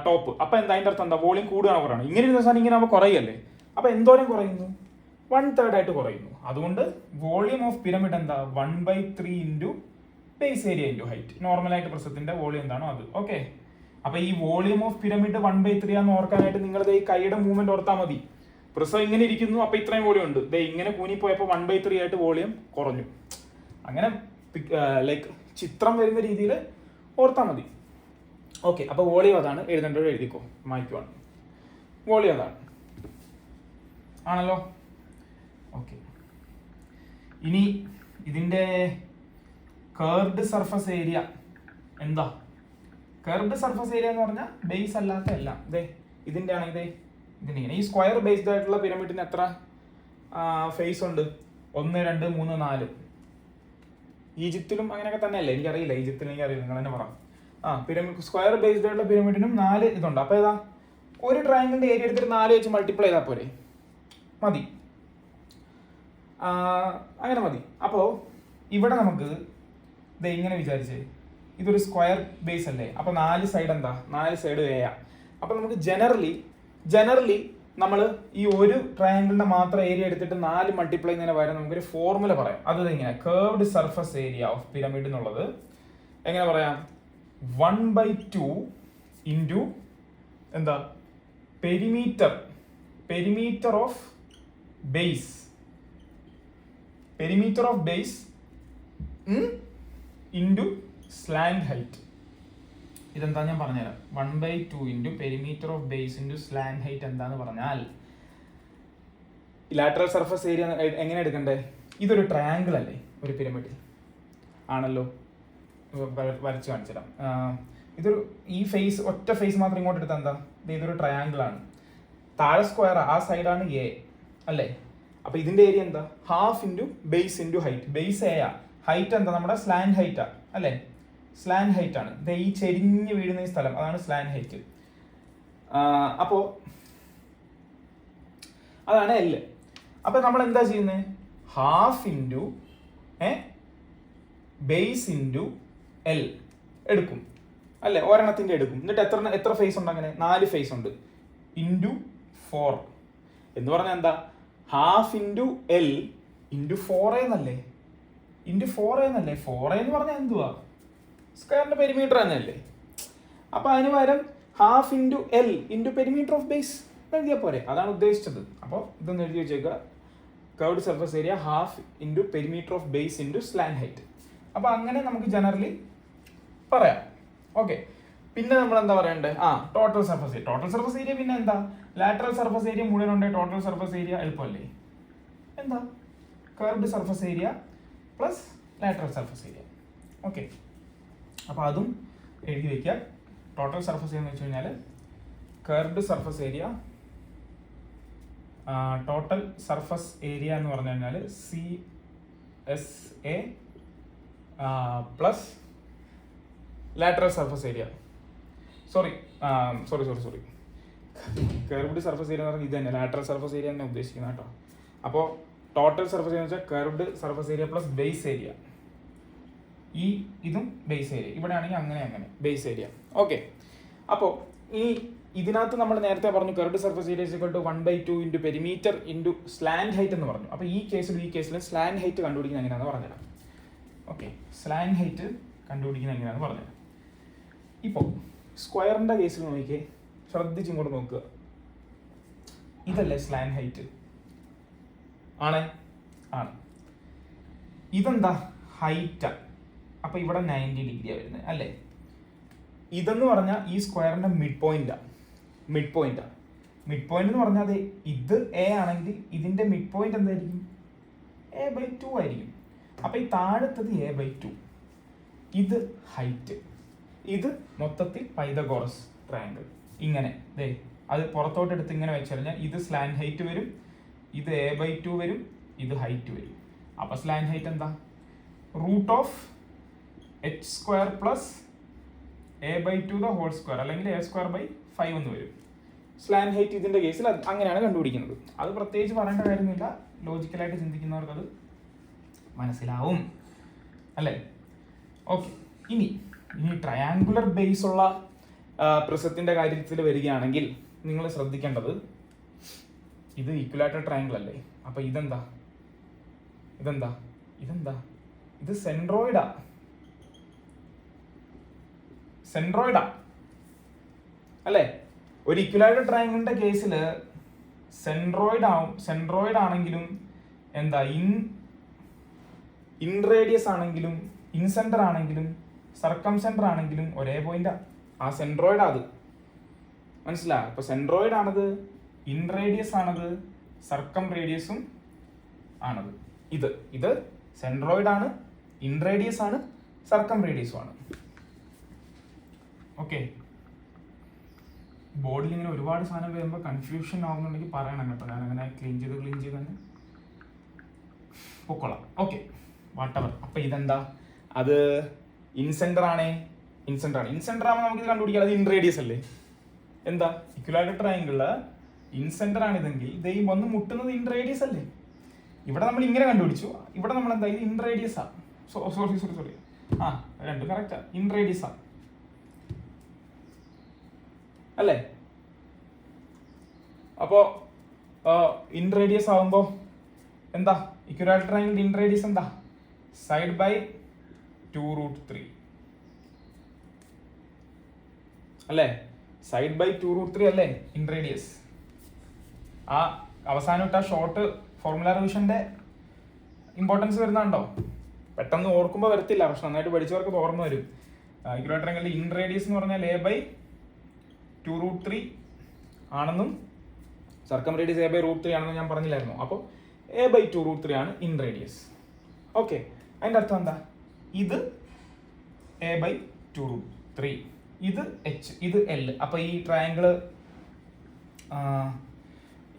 ടോപ്പ്. അപ്പൊ എന്താ അതിന്റെ അർത്ഥം? എന്താ വോളിയം കൂടുകയാണ് കുറയാണ്. ഇങ്ങനെ ഇരുന്ന സാധനം ഇങ്ങനെ ആകുമ്പോൾ കുറയല്ലേ? അപ്പൊ എന്തോരം കുറയുന്നു? 1/3 ആയിട്ട് കുറയുന്നു. അതുകൊണ്ട് വോളിയം ഓഫ് പിരമിഡ് എന്താ? 1/3 into base area into height. നോർമലായിട്ട് പ്രിസത്തിന്റെ വോളിയം എന്താണോ അത്. ഓക്കെ, അപ്പൊ ഈ വോളിയം ഓഫ് പിരമിഡ് 1/3 ആണെന്ന് ഓർക്കാനായിട്ട് നിങ്ങൾ ഈ കൈയുടെ മൂവ്മെന്റ് ഓർത്താൽ മതി. പ്രിസം ഇങ്ങനെ ഇരിക്കുന്നു, അപ്പൊ ഇത്രയും വോളിയം ഉണ്ട്. ഇങ്ങനെ കൂനിപ്പോയപ്പോൾ 1/3 ആയിട്ട് വോളിയം കുറഞ്ഞു. അങ്ങനെ ലൈക്ക് ചിത്രം വരുന്ന രീതിയിൽ ഓർത്താൽ മതി. ഓക്കെ, അപ്പൊ വോളിയം അതാണ്. എഴുതേണ്ടത് എഴുതിക്കോ, മായ്ക്കുവാണ്. വോളിയം അതാണ് ആണല്ലോ. ഓക്കെ, ഇനി ഇതിന്റെ കർവ്ഡ് സർഫസ് ഏരിയ എന്താ? കർവ്ഡ് സർഫസ് ഏരിയ എന്ന് പറഞ്ഞാൽ ബേസ് അല്ലാത്ത എല്ലാം ഇതിന്റെ ആണ്. ഇതിങ്ങനെ ഈ സ്ക്വയർ ബേസ്ഡ് ആയിട്ടുള്ള പിരമിഡിന് എത്ര ഫേസ് ഉണ്ട്? 1 2 3 4. ഈജിപ്തിലും അങ്ങനെയൊക്കെ തന്നെയല്ലേ? എനിക്കറിയില്ല, ഈജിപ്തിൽ എനിക്കറിയില്ല, നിങ്ങൾ തന്നെ പറ. പിരമിഡ് സ്ക്വയർ ബേസ്ഡ് ആയിട്ടുള്ള പിരമിഡിനും 4 ഇതുണ്ട്. അപ്പൊ ഏതാ? ഒരു ട്രയാങ്കിളിന്റെ ഏരിയ എടുത്തിട്ട് 4 വെച്ച് മൾട്ടിപ്ലൈ ചെയ്താൽ പോരെ? മതി, അങ്ങനെ മതി. അപ്പോൾ ഇവിടെ നമുക്ക് ഇങ്ങനെ വിചാരിച്ചേ, ഇതൊരു സ്ക്വയർ ബേസ് അല്ലേ? അപ്പൊ 4 സൈഡ് എന്താ? 4 സൈഡ് എ. അപ്പൊ നമുക്ക് ജനറലി നമ്മൾ ഈ ഒരു ട്രയാങ്കിളിന്റെ മാത്രം ഏരിയ എടുത്തിട്ട് 4 മൾട്ടിപ്ലൈ ചെയ്യുന്നതിന് പകരം നമുക്കൊരു ഫോർമുല പറയാം. അത് ഇങ്ങനെ curved surface area of pyramid എന്നുള്ളത് എങ്ങനെ പറയാം? 1/2 ഇൻറ്റു എന്താ? Perimeter of base into slant height. ഇതെന്താ ഞാൻ പറഞ്ഞുതരാം. 1/2 into perimeter of base into slant height എന്താന്ന് പറഞ്ഞാൽ, ലാറ്ററൽ സർഫസ് ഏരിയ എങ്ങനെ എടുക്കണ്ടേ? ഇതൊരു ട്രയാങ്കിൾ അല്ലേ? ഒരു പിരമിഡ് ആണല്ലോ. വരച്ച് കാണിച്ചു തരാം. ഇതൊരു ഈ ഫേസ്, ഒറ്റ ഫേസ് മാത്രം ഇങ്ങോട്ട് എടുത്താൽ എന്താ? ഇതൊരു ട്രയാങ്കിൾ ആണ്. താഴെ സ്ക്വയർ, ആ സൈഡാണ് എ അല്ലേ? അപ്പൊ ഇതിന്റെ ഏരിയ എന്താ? 1/2 into base into height. Base A, height എന്താ? നമ്മുടെ സ്ലാൻഡ് ഹൈറ്റാ അല്ലേ? സ്ലാൻഡ് ഹൈറ്റ് ആണ്. ഈ ചെരിഞ്ഞ് വീഴുന്ന ഈ സ്ഥലം, അതാണ് സ്ലാൻഡ് ഹൈറ്റ്. അപ്പോ അതാണ് എൽ. അപ്പൊ നമ്മൾ എന്താ ചെയ്യുന്നത്? 1/2 ഇൻറ്റു ബേസ് ഇൻറ്റു എൽ എടുക്കും അല്ലേ? ഒരെണ്ണത്തിന്റെ എടുക്കും. എന്നിട്ട് എത്ര ഫേസ് ഉണ്ട്? അങ്ങനെ 4 ഫേസ് ഉണ്ട്. ഇൻറ്റു 4 എന്ന് പറഞ്ഞാൽ എന്താ? 1/2 ഇൻറ്റു എൽ ഇൻറ്റു 4 എന്നല്ലേ? 4 എന്ന് പറഞ്ഞാൽ എന്തുവാ? സ്ക്വയറിന്റെ പെരിമീറ്റർ തന്നെയല്ലേ? അപ്പൊ അതിന് പകരം half into L into perimeter of base എഴുതിയാൽ പോരെ, അതാണ് ഉദ്ദേശിച്ചത്. അപ്പോൾ ഇതൊന്ന് എഴുതി വെച്ചേക്കുക, curved surface area half into perimeter of base into slant height. അപ്പോൾ അങ്ങനെ നമുക്ക് ജനറലി പറയാം. ഓക്കെ, പിന്നെ നമ്മൾ എന്താ പറയണ്ടേ, total surface area. Total surface area പിന്നെ എന്താ, ലാറ്ററൽ സർഫസ് ഏരിയ മുഴുവനുണ്ട്, ടോട്ടൽ സർഫസ് ഏരിയ എളുപ്പമല്ലേ, എന്താ curved surface area plus lateral surface area. Okay, അപ്പോൾ അതും എഴുതി വയ്ക്കുക. ടോട്ടൽ സർഫസ് ഏരിയ എന്ന് വെച്ച് കഴിഞ്ഞാൽ curved surface area, total surface area എന്ന് പറഞ്ഞു കഴിഞ്ഞാൽ CSA plus lateral surface area. Sorry curved surface area എന്ന് പറഞ്ഞാൽ ഇത് തന്നെ, ലാറ്ററൽ സർഫസ് ഏരിയ തന്നെ ഉദ്ദേശിക്കുന്നത് കേട്ടോ. അപ്പോൾ ടോട്ടൽ സർഫസ് ഏരിയ എന്ന് വെച്ചാൽ curved surface area plus base area. ഇതും ബേസ് ഏരിയ, ഇവിടെ ആണെങ്കിൽ അങ്ങനെ ബേസ് ഏരിയ. ഓക്കെ, അപ്പോൾ ഇതിനകത്ത് നമ്മൾ നേരത്തെ പറഞ്ഞു curved surface area equal to 1/2 into perimeter into slant height എന്ന് പറഞ്ഞു. അപ്പോൾ ഈ കേസിലും സ്ലാൻഡ് ഹൈറ്റ് കണ്ടുപിടിക്കുന്നത് എങ്ങനെയാണെന്ന് പറഞ്ഞുതരാം. ഓക്കെ, സ്ലാൻഡ് ഹൈറ്റ് കണ്ടുപിടിക്കുന്നത് എങ്ങനെയാണെന്ന് പറഞ്ഞുതരാം. ഇപ്പോൾ സ്ക്വയറിൻ്റെ കേസിൽ നോക്കിയേ, ശ്രദ്ധിച്ച് ഇങ്ങോട്ട് നോക്കുക, ഇതല്ലേ സ്ലാൻഡ് ഹൈറ്റ്, ആണ്. ഇതെന്താ ഹൈറ്റാ, അപ്പോൾ ഇവിടെ 90 ഡിഗ്രിയാണ് വരുന്നത് അല്ലേ. ഇതെന്ന് പറഞ്ഞാൽ ഈ സ്ക്വയറിൻ്റെ മിഡ് പോയിന്റ് എന്ന് പറഞ്ഞാൽ ഇത് A ആണെങ്കിൽ ഇതിൻ്റെ മിഡ് പോയിന്റ് എന്തായിരിക്കും, A/2 ആയിരിക്കും. അപ്പോൾ ഈ താഴത്തത് A/2, ഇത് ഹൈറ്റ്, ഇത് മൊത്തത്തിൽ പൈതഗോറസ് ട്രയാങ്കിൾ. ഇങ്ങനെ അത് പുറത്തോട്ട് എടുത്ത് ഇങ്ങനെ വെച്ച് കഴിഞ്ഞാൽ ഇത് സ്ലാൻഡ് ഹൈറ്റ് വരും, ഇത് A/2 വരും, ഇത് ഹൈറ്റ് വരും. അപ്പോൾ സ്ലാൻഡ് ഹൈറ്റ് എന്താ, √(h² plus A/2 the whole square അല്ലെങ്കിൽ A²/5 എന്ന് വരും. സ്ലാൻഡ് ഹൈറ്റ് ഇതിൻ്റെ കേസിൽ അങ്ങനെയാണ് കണ്ടുപിടിക്കുന്നത്. അത് പ്രത്യേകിച്ച് പറയേണ്ട കാര്യമൊന്നുമില്ല, ലോജിക്കലായിട്ട് ചിന്തിക്കുന്നവർക്ക് അത് മനസ്സിലാവും അല്ലേ. ഓക്കെ, ഇനി ട്രയാങ്കുലർ ബേസ് ഉള്ള പ്രിസത്തിൻ്റെ കാര്യത്തിൽ വരികയാണെങ്കിൽ നിങ്ങൾ ശ്രദ്ധിക്കേണ്ടത്, ഇത് ഈക്വലാറ്റർ ട്രയാങ്കിൾ അല്ലേ. അപ്പോൾ ഇതെന്താ ഇത് സെൻട്രോയിഡാ അല്ലേ. ഒരു ഇക്വലാറ്റർ ട്രയാങ്കിളിന്റെ കേസിൽ സെൻട്രോയിഡ് ആണെങ്കിലും എന്താ ഇൻ റേഡിയസ് ആണെങ്കിലും ഇൻ സെന്റർ ആണെങ്കിലും സർക്കം സെന്റർ ആണെങ്കിലും ഒരേ പോയിന്റാ. ആ സെൻട്രോയിഡ് അത് മനസ്സിലായി. ഇപ്പൊ സെൻട്രോയിഡ് ആണത്, ഇൻ റേഡിയസ് ആണത്, സർക്കം റേഡിയസും ആണത്. ഇത് സെൻട്രോയിഡ് ആണ്, ഇൻ റേഡിയസ് ആണ്, സർക്കം റേഡിയസും ആണ്. ഓക്കെ, ബോർഡിൽ ഇങ്ങനെ ഒരുപാട് സാധനം വരുമ്പോൾ കൺഫ്യൂഷൻ ആവുന്നുണ്ടെങ്കിൽ പറയണം കേട്ടോ, ഞാൻ അങ്ങനെ ക്ലീൻ ചെയ്ത് തന്നെ പൊക്കോളാം. Okay, whatever. അപ്പൊ ഇതെന്താ, അത് ഇൻസെന്റർ ആകുമ്പോൾ നമുക്ക് ഇത് കണ്ടുപിടിക്കാം, അത് ഇൻ റേഡിയസ് അല്ലേ. എന്താ ഇക്വലാറ്റർ ട്രയാങ്കിളില് ഇൻസെന്റർ ആണ് ഇതെങ്കിൽ ഇത് വന്ന് മുട്ടുന്നത് ഇൻ റേഡിയസ് അല്ലേ. ഇവിടെ നമ്മൾ ഇങ്ങനെ കണ്ടുപിടിച്ചു, ഇവിടെ നമ്മൾ എന്താ ഇത് ഇൻ റേഡിയസാ. സോറി രണ്ടും കറക്റ്റാ, ഇൻ റേഡിയസാ അല്ലേ. അപ്പോ ഇൻ റേഡിയസ് ആവുമ്പോ എന്താ ഇക്വലാറ്റർ ട്രയാങ്കിൾ ഇൻ റേഡിയസ് എന്താ, സൈഡ് ബൈ 2√3 അല്ലേ. സൈഡ് ബൈ 2√3 അല്ലേ ഇൻ റേഡിയസ്. ആ അവസാനം ഇട്ട ഷോർട്ട് ഫോർമുല റിവിഷന്റെ ഇമ്പോർട്ടൻസ് വരുന്നുണ്ടോ, പെട്ടെന്ന് ഓർക്കുമ്പോൾ വരത്തില്ല, പക്ഷെ നന്നായിട്ട് പഠിച്ചവർക്ക് ഓർമ്മ വരും. ഇക്വലാറ്റർ ട്രയാങ്കിളിൽ ഇൻ റേഡിയസ് എന്ന് പറഞ്ഞാൽ A/2√3 ആണെന്നും സർക്കം റേഡിയസ് A/√3 ആണെന്നും ഞാൻ പറഞ്ഞില്ലായിരുന്നു. അപ്പോൾ A/2√3 ആണ് ഇൻ റേഡിയസ്. ഓക്കെ, അതിൻ്റെ അർത്ഥം എന്താ, ഇത് A/2√3, ഇത് H, ഇത് L. അപ്പോൾ ഈ ട്രയാങ്കിള്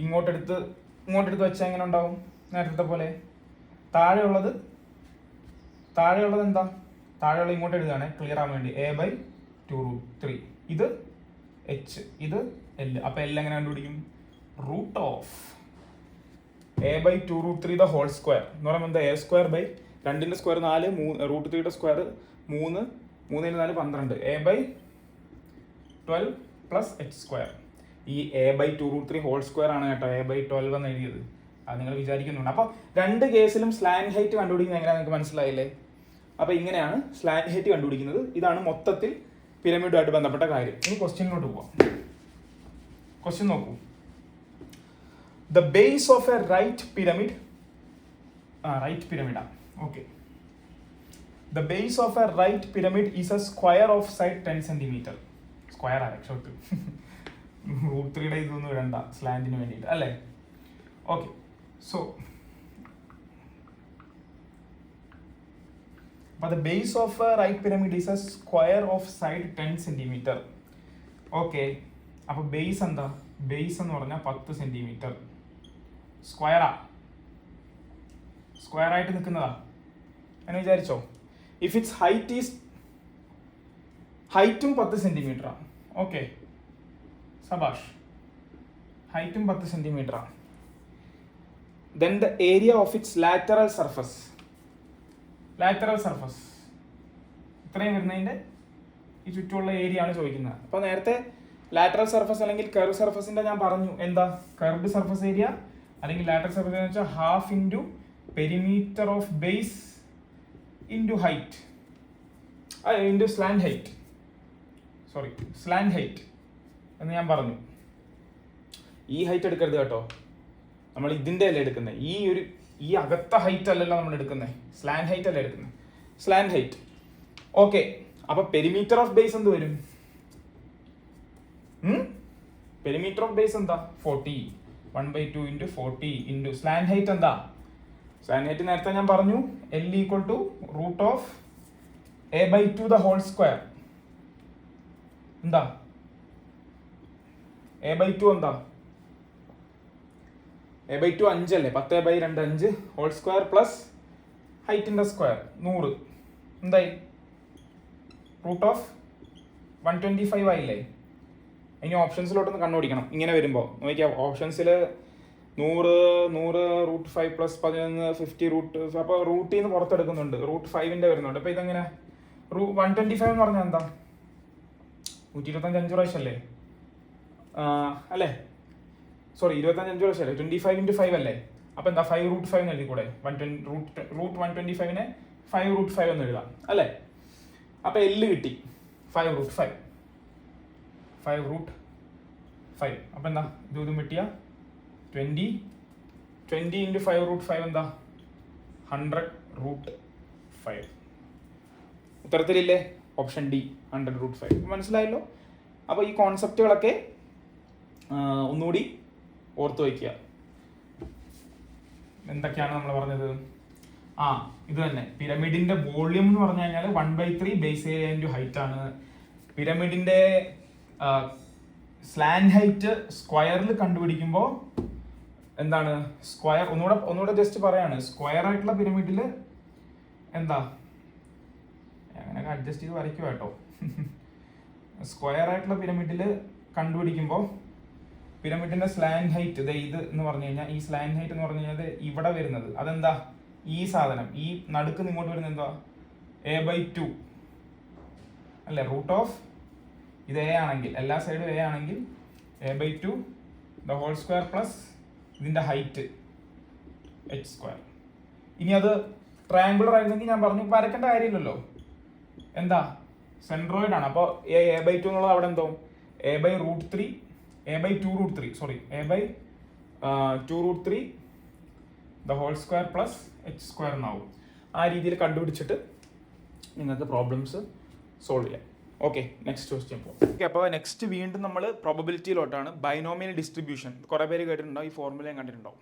ഇങ്ങോട്ടെടുത്ത് വെച്ചാൽ എങ്ങനെ ഉണ്ടാവും, നേരത്തെ പോലെ. താഴെയുള്ളത് എന്താ, താഴെയുള്ള ഇങ്ങോട്ട് എഴുതുകയാണ് ക്ലിയർ ആവാൻ വേണ്ടി, A/2√3, ഇത് H, ഇത് L. അപ്പൊ L എങ്ങനെ കണ്ടുപിടിക്കും, √A/2√3 ദ ഹോൾ സ്ക്വയർ എന്ന് പറയുമ്പോൾ എന്താ, A²/2 2ന്റെ സ്ക്വയർ 4, √3യുടെ സ്ക്വയർ 3, 3 4 12, A/12 പ്ലസ് H². ഈ A/2√3 ഹോൾ സ്ക്വയർ ആണ് കേട്ടോ A/12 എന്ന് എഴുതിയത്, അത് നിങ്ങൾ വിചാരിക്കുന്നുണ്ട്. അപ്പോൾ രണ്ട് കേസിലും സ്ലാൻഡ് ഹൈറ്റ് കണ്ടുപിടിക്കുന്നത് എങ്ങനെയാണെന്ന് നിങ്ങൾക്ക് മനസ്സിലായില്ലേ. അപ്പോൾ ഇങ്ങനെയാണ് സ്ലാൻഡ് ഹൈറ്റ് കണ്ടുപിടിക്കുന്നത്. ഇതാണ് മൊത്തത്തിൽ പിരമിഡുമായിട്ട് ബന്ധപ്പെട്ട കാര്യം. ഇനി ക്വസ്റ്റ്യനിലോട്ട് പോവാം. ക്വസ്റ്റ്യൻ നോക്കൂ. The base of a right pyramid, right പിരമിഡാ, okay. The base of a right pyramid is a square of side 10 centimeter. Square ആണ് ഷോർട്ട്. √3 ഇതൊന്നും ഇടണ്ട സ്ലാൻഡിന് വേണ്ടിയിട്ട് അല്ലേ. ഓക്കെ, സോ അപ്പോൾ the base of a right pyramid is a square of side 10 centimeter. Okay, അപ്പോൾ base എന്താ? Base എന്ന് പറഞ്ഞാൽ 10 സെന്റിമീറ്റർ. സ്ക്വയറാ, സ്ക്വയർ ആയിട്ട് നിൽക്കുന്നതാ എന്ന് വിചാരിച്ചോ. ഇഫ് ഇറ്റ്സ് ഹൈറ്റ് ഈസ്, ഹൈറ്റും 10 സെന്റിമീറ്ററാണ്. ഓക്കെ, സബാഷ്, ഹൈറ്റും 10 സെന്റിമീറ്ററാണ്. Then the area of its lateral surface, lateral surface ഇത്രയും വരുന്നതിൻ്റെ ഈ ചുറ്റുമുള്ള ഏരിയ ആണ് ചോദിക്കുന്നത്. അപ്പോൾ നേരത്തെ ലാറ്ററൽ സർഫസ് അല്ലെങ്കിൽ കർവ് സർഫസിൻ്റെ ഞാൻ പറഞ്ഞു എന്താ, കർവ്ഡ് സർഫസ് ഏരിയ അല്ലെങ്കിൽ ലാറ്ററൽ സർഫസ് എന്ന് വെച്ചാൽ half into perimeter of base into height, into slant height, sorry slant height എന്ന് ഞാൻ പറഞ്ഞു. ഈ ഹൈറ്റ് എടുക്കരുത് കേട്ടോ, നമ്മൾ ഇതിൻ്റെ അല്ലേ എടുക്കുന്നത്, ഈ അകത്ത ഹൈറ്റ് അല്ലല്ലോ നമ്മൾ എടുക്കുന്നത്, സ്ലാൻഡ് ഹൈറ്റ് അല്ലേ എടുക്കുന്നത്, സ്ലാൻഡ് ഹൈറ്റ്. ഓക്കെ, അപ്പൊ പെരിമീറ്റർ ഓഫ് ബേസ് എന്ത് വരും? പെരിമീറ്റർ ഓഫ് ബേസ് എന്താ? 40, 1/2 ഇൻറ്റു 40 ഇൻറ്റു സ്ലാൻഡ് ഹൈറ്റ് എന്താ? സ്ലാൻഡ് ഹൈറ്റ് നേരത്തെ ഞാൻ പറഞ്ഞു L equal to √a/2 the whole square. എന്താ a/2? എന്താ a/2? 5 അല്ലേ, 10/2 5 ഹോൾ സ്ക്വയർ പ്ലസ് ഹൈറ്റിന്റെ സ്ക്വയർ 100. എന്തായി? √125 ആയില്ലേ. ഇനി ഓപ്ഷൻസിലോട്ടൊന്ന് കണ്ടുപിടിക്കണം. ഇങ്ങനെ വരുമ്പോൾ നോക്കിയാൽ ഓപ്ഷൻസിൽ 100, √5 പ്ലസ് 11, 50 അപ്പോൾ റൂട്ടിൽ നിന്ന് പുറത്തെടുക്കുന്നുണ്ട്, √5 വരുന്നുണ്ട്. അപ്പോൾ ഇതെങ്ങനെ 125 എന്ന് പറഞ്ഞാൽ എന്താ? 125 പ്രാവശ്യം അല്ലേ, അല്ലേ, സോറി 25 പ്രാവശ്യം അല്ലേ, 25 ഇൻറ്റു 5 അല്ലേ. അപ്പോൾ എന്താ 5√5 എന്ന് എഴുതി കൂടെ? √125നെ 5√5 എന്ന് എഴുതാം അല്ലേ. അപ്പോൾ L കിട്ടി 5√5. അപ്പോൾ എന്താ ഇതും വെട്ടിയ 20 ഇൻറ്റു 5√5 എന്താ? 100√5. ഉത്തരത്തിലില്ലേ ഓപ്ഷൻ ഡി 100√5. മനസ്സിലായല്ലോ. അപ്പോൾ ഈ കോൺസെപ്റ്റുകളൊക്കെ ഒന്നുകൂടി ഓർത്ത് വയ്ക്കുക. എന്തൊക്കെയാണ് നമ്മൾ പറഞ്ഞത്? ഇത് തന്നെ പിരമിഡിന്റെ വോള്യൂം എന്ന് പറഞ്ഞു കഴിഞ്ഞാൽ 1/3 ബേസ് ഏരിയ ഇൻറ്റു ഹൈറ്റ് ആണ്. പിരമിഡിന്റെ സ്ലാൻഡ് ഹൈറ്റ് സ്ക്വയറിൽ കണ്ടുപിടിക്കുമ്പോൾ എന്താണ്? സ്ക്വയർ ഒന്നുകൂടെ ജസ്റ്റ് പറയാണ്, സ്ക്വയർ ആയിട്ടുള്ള പിരമിഡിൽ എന്താ, അങ്ങനെയൊക്കെ അഡ്ജസ്റ്റ് ചെയ്ത് വരയ്ക്കുക കേട്ടോ. സ്ക്വയർ ആയിട്ടുള്ള പിരമിഡിൽ കണ്ടുപിടിക്കുമ്പോൾ പിരമിഡിന്റെ സ്ലാൻഡ് ഹൈറ്റ് ഇത് എന്ന് പറഞ്ഞു കഴിഞ്ഞാൽ, ഈ സ്ലാൻഡ് ഹൈറ്റ് എന്ന് പറഞ്ഞു കഴിഞ്ഞാൽ ഇവിടെ വരുന്നത് അതെന്താ? ഈ സാധനം ഈ നടുക്ക് ഇങ്ങോട്ട് വരുന്നത് എന്താ? a/2 അല്ലേ. ഇത് a ആണെങ്കിൽ, എല്ലാ സൈഡും a ആണെങ്കിൽ a/2 the whole square plus ഇതിന്റെ ഹൈറ്റ് h². ഇനി അത് ട്രയാങ്കുലർ ആയിരുന്നെങ്കിൽ ഞാൻ പറഞ്ഞു വരയ്ക്കേണ്ട കാര്യമില്ലല്ലോ. എന്താ? സെൻട്രോയിഡ് ആണ്. അപ്പോൾ a/2 എന്നുള്ളത് അവിടെ എന്തോ a/√3 a/2√3 the whole square plus h² എന്നാവും. ആ രീതിയിൽ കണ്ടുപിടിച്ചിട്ട് നിങ്ങൾക്ക് പ്രോബ്ലംസ് സോൾവ് ചെയ്യാം. ഓക്കെ, നെക്സ്റ്റ് ക്വസ്റ്റ്യൻ പോകും. ഓക്കെ, അപ്പോൾ നെക്സ്റ്റ് വീണ്ടും നമ്മൾ പ്രോബബിലിറ്റിയിലോട്ടാണ്. ബൈനോമിയൽ ഡിസ്ട്രിബ്യൂഷൻ കുറേ പേര് കേട്ടിട്ടുണ്ടാവും, ഈ ഫോർമുലയും കണ്ടിട്ടുണ്ടാവും.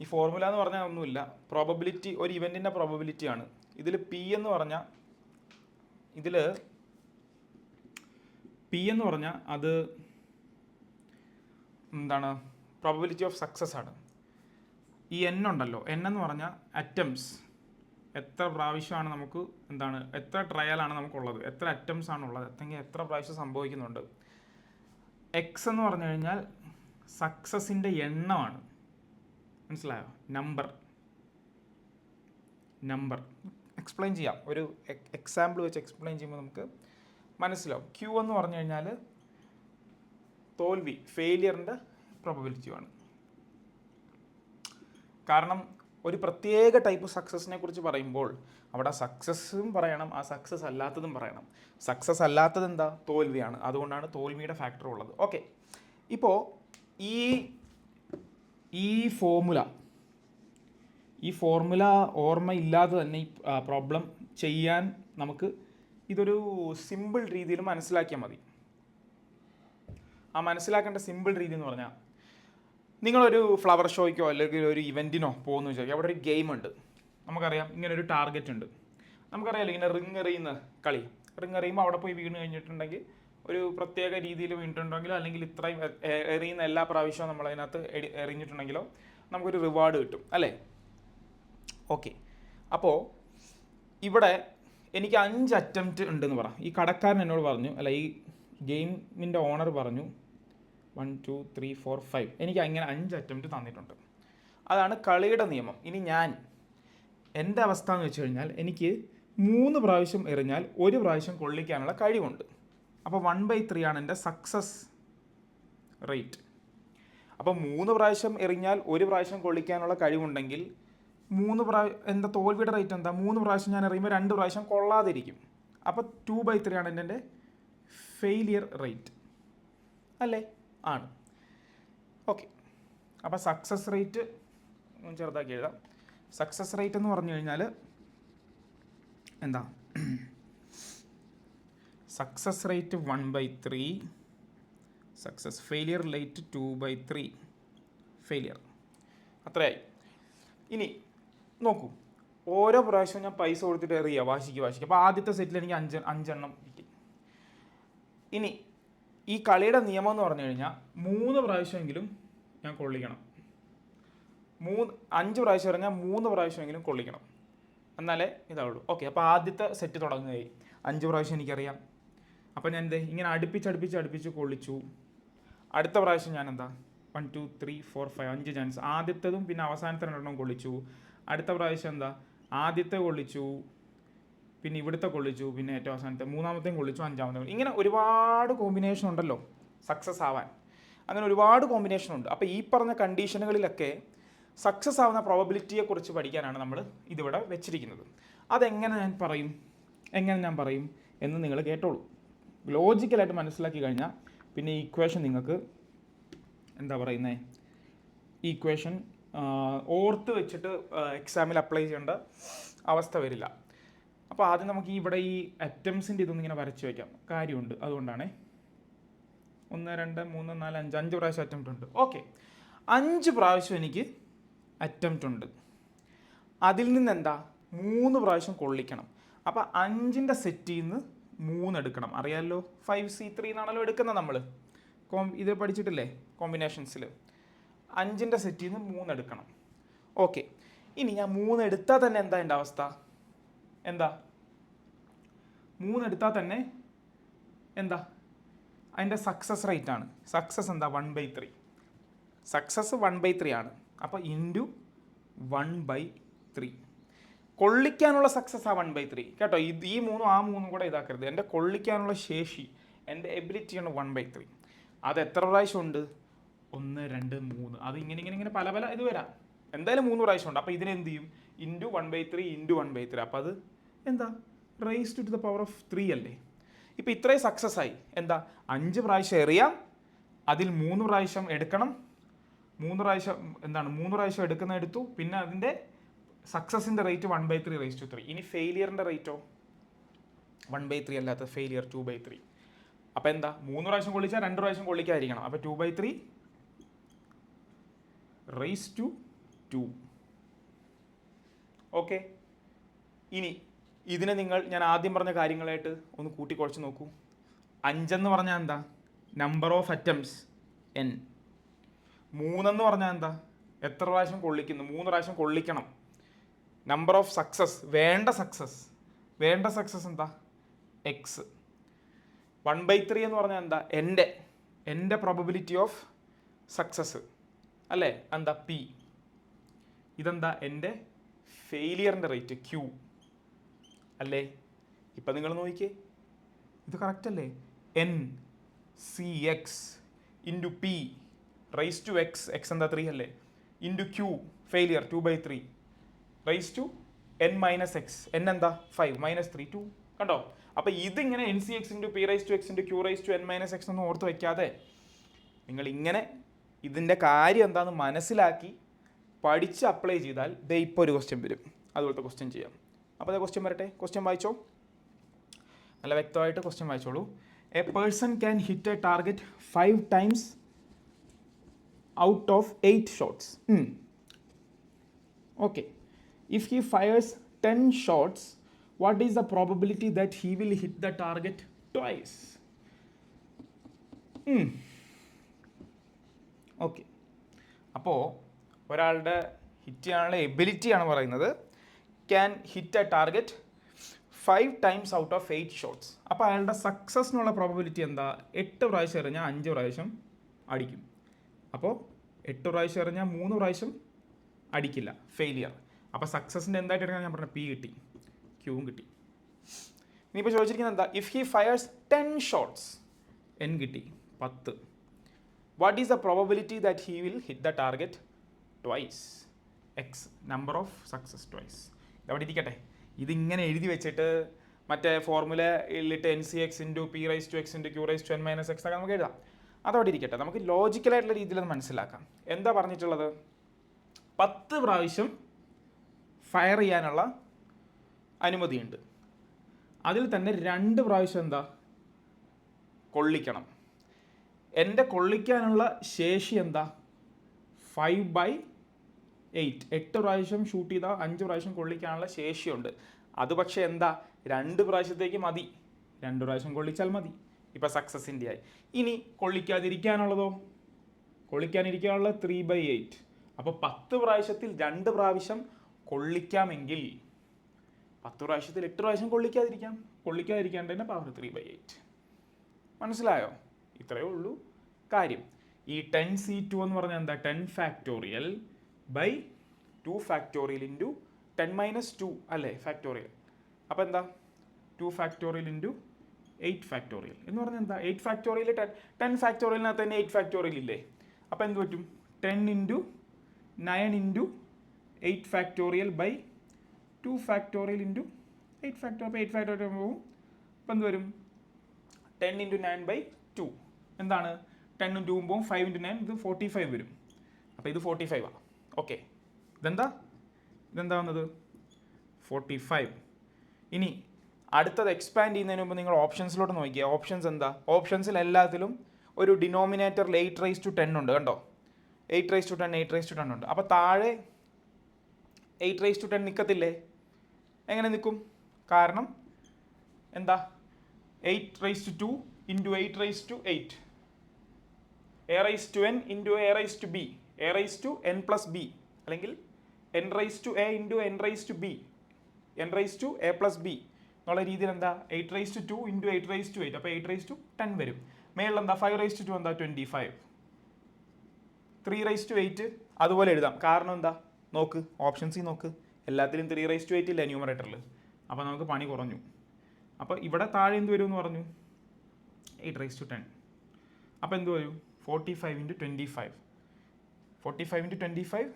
ഈ ഫോർമുല എന്ന് പറഞ്ഞാൽ ഒന്നുമില്ല, പ്രോബബിലിറ്റി, ഒരു ഇവൻറ്റിൻ്റെ പ്രോബബിലിറ്റിയാണ്. ഇതിൽ പി എന്ന് പറഞ്ഞാൽ അത് എന്താണ്? പ്രോബബിലിറ്റി ഓഫ് സക്സസ് ആണ്. ഈ n ഉണ്ടല്ലോ, n എന്ന് പറഞ്ഞാൽ അറ്റംസ്, എത്ര പ്രാവശ്യമാണ് നമുക്ക് എന്താണ്, എത്ര ട്രയലാണ് നമുക്കുള്ളത്, എത്ര അറ്റംസ് ആണുള്ളത്, അല്ലെങ്കിൽ എത്ര പ്രാവശ്യം സംഭവിക്കുന്നുണ്ട്. എക്സ് എന്ന് പറഞ്ഞു കഴിഞ്ഞാൽ സക്സസിൻ്റെ എണ്ണമാണ്. മനസ്സിലായോ? നമ്പർ എക്സ്പ്ലെയിൻ ചെയ്യാം, ഒരു എക്സാമ്പിൾ വെച്ച് എക്സ്പ്ലെയിൻ ചെയ്യുമ്പോൾ നമുക്ക് മനസ്സിലാവും. ക്യൂ എന്ന് പറഞ്ഞു കഴിഞ്ഞാൽ തോൽവി, ഫെയിലിയറിൻ്റെ പ്രോബബിലിറ്റിയുമാണ്. കാരണം ഒരു പ്രത്യേക ടൈപ്പ് സക്സസിനെ കുറിച്ച് പറയുമ്പോൾ അവിടെ സക്സസ്സും പറയണം, ആ സക്സസ് അല്ലാത്തതും പറയണം. സക്സസ് അല്ലാത്തത് എന്താ? തോൽവിയാണ്. അതുകൊണ്ടാണ് തോൽവിയുടെ ഫാക്ടർ ഉള്ളത്. ഓക്കെ, ഇപ്പോൾ ഈ ഈ ഫോർമുല ഓർമ്മയില്ലാതെ തന്നെ ഈ പ്രോബ്ലം ചെയ്യാൻ നമുക്ക് ഇതൊരു സിമ്പിൾ രീതിയിൽ മനസ്സിലാക്കിയാൽ മതി. ആ മനസ്സിലാക്കേണ്ട സിമ്പിൾ രീതി എന്ന് പറഞ്ഞാൽ, നിങ്ങളൊരു ഫ്ലവർ ഷോയ്ക്കോ അല്ലെങ്കിൽ ഒരു ഇവൻറ്റിനോ പോകുന്നു വിചാരിക്കുക. അവിടെ ഒരു ഗെയിം ഉണ്ട്. നമുക്കറിയാം ഇങ്ങനെ ഒരു ടാർഗറ്റ് ഉണ്ട്. നമുക്കറിയാമല്ലോ ഇങ്ങനെ റിങ് എറിയുന്ന കളി. റിങ് എറിയുമ്പോൾ അവിടെ പോയി വീണ് കഴിഞ്ഞിട്ടുണ്ടെങ്കിൽ ഒരു പ്രത്യേക രീതിയിൽ വീണിട്ടുണ്ടെങ്കിലോ അല്ലെങ്കിൽ ഇത്രയും എറിയുന്ന എല്ലാ പ്രാവശ്യവും നമ്മളതിനകത്ത് എറിഞ്ഞിട്ടുണ്ടെങ്കിലോ നമുക്കൊരു റിവാർഡ് കിട്ടും, അല്ലേ? ഓക്കെ, അപ്പോൾ ഇവിടെ എനിക്ക് 5 അറ്റംപ്റ്റ് ഉണ്ടെന്ന് പറ. ഈ കടക്കാരൻ എന്നോട് പറഞ്ഞു, അല്ല ഈ ഗെയിമിൻ്റെ ഓണർ പറഞ്ഞു 1 2 3 4 5 എനിക്ക് അങ്ങനെ 5 അറ്റംപ്റ്റ് തന്നിട്ടുണ്ട്. അതാണ് കളിയുടെ നിയമം. ഇനി എൻ്റെ അവസ്ഥ എന്ന് വെച്ച് കഴിഞ്ഞാൽ എനിക്ക് 3 പ്രാവശ്യം എറിഞ്ഞാൽ 1 പ്രാവശ്യം കൊള്ളിക്കാനുള്ള കഴിവുണ്ട്. അപ്പോൾ 1/3 ആണ് എൻ്റെ സക്സസ് റേറ്റ്. അപ്പോൾ 3 പ്രാവശ്യം എറിഞ്ഞാൽ 1 പ്രാവശ്യം കൊള്ളിക്കാനുള്ള കഴിവുണ്ടെങ്കിൽ 3 പ്രാവശ്യം എന്താ തോൽവിയുടെ റേറ്റ് എന്താ? 3 പ്രാവശ്യം ഞാൻ എറിയുമ്പോൾ 2 പ്രാവശ്യം കൊള്ളാതിരിക്കും. അപ്പോൾ 2/3 ആണ് എൻ്റെ ഫെയിലിയർ റേറ്റ്, അല്ലേ? ആണ്. ഓക്കെ, അപ്പോൾ സക്സസ് റേറ്റ് ചെറുതാക്കി എഴുതാം. സക്സസ് റേറ്റ് എന്ന് പറഞ്ഞു കഴിഞ്ഞാൽ എന്താ? Success rate 1/3, success failure rate 2/3 failure. അത്രയായി. ഇനി നോക്കൂ, ഓരോ പ്രാവശ്യവും ഞാൻ പൈസ കൊടുത്തിട്ട് എറിയുക വാശിക്ക്. അപ്പോൾ ആദ്യത്തെ സെറ്റിൽ എനിക്ക് 5 കിട്ടി. ഇനി ഈ കളിയുടെ നിയമം എന്ന് പറഞ്ഞു കഴിഞ്ഞാൽ 3 പ്രാവശ്യമെങ്കിലും ഞാൻ കൊള്ളിക്കണം. 5 പ്രാവശ്യം എറിഞ്ഞാൽ 3 പ്രാവശ്യമെങ്കിലും കൊള്ളിക്കണം, എന്നാലേ ഇതാവുള്ളൂ. ഓക്കെ, അപ്പോൾ ആദ്യത്തെ സെറ്റ് തുടങ്ങുകയായി. 5 പ്രാവശ്യം എനിക്കറിയാം. അപ്പോൾ ഞാൻ ഇങ്ങനെ അടുപ്പിച്ച് കൊള്ളിച്ചു. അടുത്ത പ്രാവശ്യം ഞാൻ 1 2 3 4 5 5 ചാൻസ്. ആദ്യത്തേതും പിന്നെ അവസാനത്തെ 2 കൊള്ളിച്ചു. അടുത്ത പ്രാവശ്യം ആദ്യത്തെ കൊള്ളിച്ചു, പിന്നെ ഇവിടുത്തെ കൊള്ളിച്ചു, പിന്നെ ഏറ്റവും അവസാനത്തെ 3-മത്തെയും കൊള്ളിച്ചു, 5-മത്തെയും. ഇങ്ങനെ ഒരുപാട് കോമ്പിനേഷൻ ഉണ്ടല്ലോ സക്സസ് ആവാൻ. അങ്ങനെ ഒരുപാട് കോമ്പിനേഷൻ ഉണ്ട്. അപ്പോൾ ഈ പറഞ്ഞ കണ്ടീഷനുകളിലൊക്കെ സക്സസ് ആവുന്ന പ്രോബബിലിറ്റിയെക്കുറിച്ച് പഠിക്കാനാണ് നമ്മൾ ഇതിവിടെ വെച്ചിരിക്കുന്നത്. അതെങ്ങനെ ഞാൻ പറയും എന്ന് നിങ്ങൾ കേട്ടോളൂ. ലോജിക്കലായിട്ട് മനസ്സിലാക്കി കഴിഞ്ഞാൽ പിന്നെ ഈ ഇക്വേഷൻ നിങ്ങൾക്ക് എന്താ പറയുന്നത്, ഈ ഇക്വേഷൻ ഓർത്ത് വെച്ചിട്ട് എക്സാമിൽ അപ്ലൈ ചെയ്യേണ്ട അവസ്ഥ വരില്ല. അപ്പോൾ ആദ്യം നമുക്ക് ഇവിടെ ഈ അറ്റംപ്റ്റ്സിൻ്റെ ഇതൊന്നും ഇങ്ങനെ വരച്ച് വയ്ക്കാം, കാര്യമുണ്ട്. അതുകൊണ്ടാണ് 1 2 3 4 5 പ്രാവശ്യം അറ്റംപ്റ്റ് ഉണ്ട്. ഓക്കെ, 5 പ്രാവശ്യം എനിക്ക് അറ്റംപ്റ്റ് ഉണ്ട്. അതിൽ നിന്ന് 3 പ്രാവശ്യം കൊള്ളിക്കണം. അപ്പോൾ 5ൻ്റെ സെറ്റിൽ നിന്ന് 3 എടുക്കണം. അറിയാമല്ലോ, 5C3 എന്നാണല്ലോ എടുക്കുന്നത് നമ്മൾ. ഇത് പഠിച്ചിട്ടില്ലേ കോമ്പിനേഷൻസിൽ? 5ൻ്റെ സെറ്റിൽ നിന്ന് 3 എടുക്കണം. ഓക്കെ, ഇനി ഞാൻ 3 എടുത്താൽ തന്നെ എന്താ എൻ്റെ അവസ്ഥ? 3 എടുത്താൽ തന്നെ അതിൻ്റെ സക്സസ് റേറ്റ് ആണ്. സക്സസ് 1/3. സക്സസ് 1/3 ആണ്. അപ്പോൾ ഇൻറ്റു 1/3. കൊള്ളിക്കാനുള്ള സക്സസ് 1/3 കേട്ടോ. ഈ 3 ആ 3 കൂടെ ഇതാക്കരുത്. എൻ്റെ കൊള്ളിക്കാനുള്ള ശേഷി, എൻ്റെ എബിലിറ്റിയാണ് 1/3. അത് എത്ര പ്രാവശ്യം ഉണ്ട്? 1 2 3. അത് ഇങ്ങനെ പല ഇത് വരാം. എന്തായാലും 3 പ്രാവശ്യം ഉണ്ട്. അപ്പോൾ ഇതിനെന്ത് ചെയ്യും? Into 1/3 into 1/3. അപ്പോൾ അത് raised to the power of 3 അല്ലേ? ഇപ്പോൾ ഇത്രയും സക്സസ് ആയി. 5 പ്രാവശ്യം എറിയാം, അതിൽ 3 പ്രാവശ്യം എടുക്കണം. 3 പ്രാവശ്യം എടുത്തു. പിന്നെ അതിൻ്റെ സക്സസിൻ്റെ റേറ്റ് 1/3 റേസ് ടു 3. ഇനി ഫെയിലിയറിൻ്റെ റേറ്റോ 1/3 അല്ലാത്ത ഫെയിലിയർ 2/3. അപ്പോൾ 3 പ്രാവശ്യം കൊള്ളിച്ചാൽ 2 പ്രാവശ്യം കൊള്ളിക്കാതിരിക്കണം. അപ്പോൾ 2/3 റേസ് ടു 2. ഓക്കെ, ഇനി ഇതിനെ ഞാൻ ആദ്യം പറഞ്ഞ കാര്യങ്ങളായിട്ട് ഒന്ന് കൂട്ടിക്കുറച്ച് നോക്കൂ. 5 എന്ന് പറഞ്ഞാൽ നമ്പർ ഓഫ് അറ്റംപ്റ്റ്സ് n. 3 എന്ന് പറഞ്ഞാൽ എത്ര പ്രാവശ്യം കൊള്ളിക്കുന്നു? 3 പ്രാവശ്യം കൊള്ളിക്കണം. നമ്പർ ഓഫ് സക്സസ്, വേണ്ട സക്സസ് x. 1/3 എന്ന് പറഞ്ഞാൽ എൻ്റെ പ്രോബബിലിറ്റി ഓഫ് സക്സസ് അല്ലേ? p. എൻ്റെ ഫെയിലിയറിൻ്റെ റേറ്റ് q അല്ലേ? ഇപ്പം നിങ്ങൾ നോക്കിക്കേ, ഇത് കറക്റ്റ് അല്ലേ? NCX into P raise to X 3 അല്ലേ? Into Q failure 2/3 raise to N minus X. N എന്താ 5 മൈനസ് 3 2. കണ്ടോ? അപ്പോൾ ഇതിങ്ങനെ N C X into P raise to X into Q raise to N minus X ഒന്നും ഓർത്ത് വയ്ക്കാതെ നിങ്ങൾ ഇങ്ങനെ ഇതിൻ്റെ കാര്യം എന്താണെന്ന് മനസ്സിലാക്കി പഠിച്ച് അപ്ലൈ ചെയ്താൽ ദേ ഇപ്പോൾ ഒരു ക്വസ്റ്റ്യൻ വരും. അതുപോലത്തെ ക്വസ്റ്റ്യൻ ചെയ്യാം. അപ്പോൾ അതേ ക്വസ്റ്റ്യൻ വരട്ടെ. ക്വസ്റ്റ്യൻ വായിച്ചോ, നല്ല വ്യക്തമായിട്ട് ക്വസ്റ്റ്യൻ വായിച്ചോളൂ. A person can hit a target 5 times out of 8 shots. Okay. If he fires 10 shots, what is the probability that he will hit the target twice? Okay, അപ്പോൾ ഒരാളുടെ ഹിറ്റ് ചെയ്യാനുള്ള എബിലിറ്റിയാണ് പറയുന്നത്. Can hit a target 5 times out of 8 shots. അപ്പോൾ അയാളുടെ സക്സസ്സിനുള്ള probability എന്താ? 8 പ്രാവശ്യം എറിഞ്ഞാൽ 5 പ്രാവശ്യം അടിക്കും. അപ്പോൾ 8 പ്രാവശ്യം എറിഞ്ഞാൽ 3 പ്രാവശ്യം അടിക്കില്ല, ഫെയിലിയർ. അപ്പോൾ സക്സസിൻ്റെ എന്തായിട്ട് എടുക്കാൻ ഞാൻ പറഞ്ഞ പി കിട്ടി, ക്യൂവും കിട്ടി. ഇനിയിപ്പോൾ ചോദിച്ചിരിക്കുന്നത് എന്താ? If he fires 10 shots, n കിട്ടി 10. What is the probability that he will hit the target twice? X, number of success twice. ഇതവിടെ ഇരിക്കട്ടെ. ഇതിങ്ങനെ എഴുതി വെച്ചിട്ട് മറ്റേ ഫോർമുല ഇല്ലിട്ട് n C X into P raise to X into Q raise to N minus X ഒക്കെ നമുക്ക് എഴുതാം. അതവിടെ ഇരിക്കട്ടെ. നമുക്ക് ലോജിക്കലായിട്ടുള്ള രീതിയിൽ അത് മനസ്സിലാക്കാം. എന്താ പറഞ്ഞിട്ടുള്ളത്? 10 പ്രാവശ്യം ഫയർ ചെയ്യാനുള്ള അനുമതിയുണ്ട്. അതിൽ തന്നെ 2 പ്രാവശ്യം എന്താ കൊള്ളിക്കണം. എൻ്റെ കൊള്ളിക്കാനുള്ള ശേഷി എന്താ? 5/8. 8 പ്രാവശ്യം ഷൂട്ട് ചെയ്താൽ 5 പ്രാവശ്യം കൊള്ളിക്കാനുള്ള ശേഷിയുണ്ട്. അത് പക്ഷേ എന്താ, 2 പ്രാവശ്യത്തേക്ക് മതി. 2 പ്രാവശ്യം കൊള്ളിച്ചാൽ മതി. ഇപ്പം സക്സസിൻ്റെ ആയി. ഇനി കൊള്ളിക്കാതിരിക്കാനുള്ളതോ? കൊള്ളിക്കാനിരിക്കാനുള്ളത് 3/8. അപ്പോൾ 10 പ്രാവശ്യത്തിൽ 2 പ്രാവശ്യം കൊള്ളിക്കാമെങ്കിൽ 10 പ്രാവശ്യത്തിൽ 8 പ്രാവശ്യം കൊള്ളിക്കാതിരിക്കേണ്ടതിൻ്റെ പവർ 3/8. മനസ്സിലായോ? ഇത്രയേ ഉള്ളൂ കാര്യം. ഈ 10c2 എന്ന് പറഞ്ഞാൽ എന്താ? 10 factorial by 2 factorial into 10 minus 2 അല്ലേ ഫാക്ടോറിയൽ. അപ്പോൾ എന്താ? 2 ഫാക്ടോറിയൽ ഇൻറ്റു 8 ഫാക്ടോറിയൽ എന്ന് പറഞ്ഞാൽ എന്താ? 8 ഫാക്ടോറിയൽ 10 ഫാക്ടോറിയലിനകത്ത് തന്നെ 8 ഫാക്ടോറിയൽ ഇല്ലേ? അപ്പോൾ എന്ത് പറ്റും? 10 into 9 into 8 factorial by 2 factorial into 8 factorial. അപ്പോൾ 8 ഫാക്ടോറിയൽ പോകും. അപ്പോൾ എന്ത് വരും? 10 ഇൻറ്റു 9/2. എന്താണ്? 10 2 പോകും, 5 ഇൻറ്റു 9 ഇത് 45 വരും. അപ്പോൾ ഇത് 45 ആണ്. ഓക്കെ, ഇതെന്താ വന്നത്? 45. ഇനി അടുത്തത് എക്സ്പാൻഡ് ചെയ്യുന്നതിന് മുമ്പ് നിങ്ങൾ ഓപ്ഷൻസിലോട്ട് നോക്കിയാൽ ഓപ്ഷൻസ് എന്താ? ഓപ്ഷൻസിൽ എല്ലാത്തിലും ഒരു ഡിനോമിനേറ്ററിൽ 8/10 ഉണ്ട്. കണ്ടോ? 8/10 ഉണ്ട്. അപ്പോൾ താഴെ 8/10 നിൽക്കത്തില്ലേ? എങ്ങനെ നിൽക്കും? കാരണം എന്താ? 8/2 into 8/8. a/n into a/b, a/n+b അല്ലെങ്കിൽ n/a ഇൻറ്റു n/b, n/a+b എന്നുള്ള രീതിയിൽ എന്താ? 8/2 ഇൻറ്റു 8/8. അപ്പോൾ 8/10 വരും. മേളിൽ എന്താ? 5/2 എന്താ? 25. 3/8 അതുപോലെ എഴുതാം. കാരണം എന്താ? നോക്ക്, ഓപ്ഷൻസിൽ നോക്ക്, എല്ലാത്തിലും 3/8 ഇല്ല ന്യൂമറേറ്ററിൽ. അപ്പോൾ നമുക്ക് പണി കുറഞ്ഞു. അപ്പോൾ ഇവിടെ താഴെ എന്ത് വരും എന്ന് പറഞ്ഞു? 8/10. അപ്പോൾ എന്ത് വരും? 45 ഇൻറ്റു 25. 45 into 25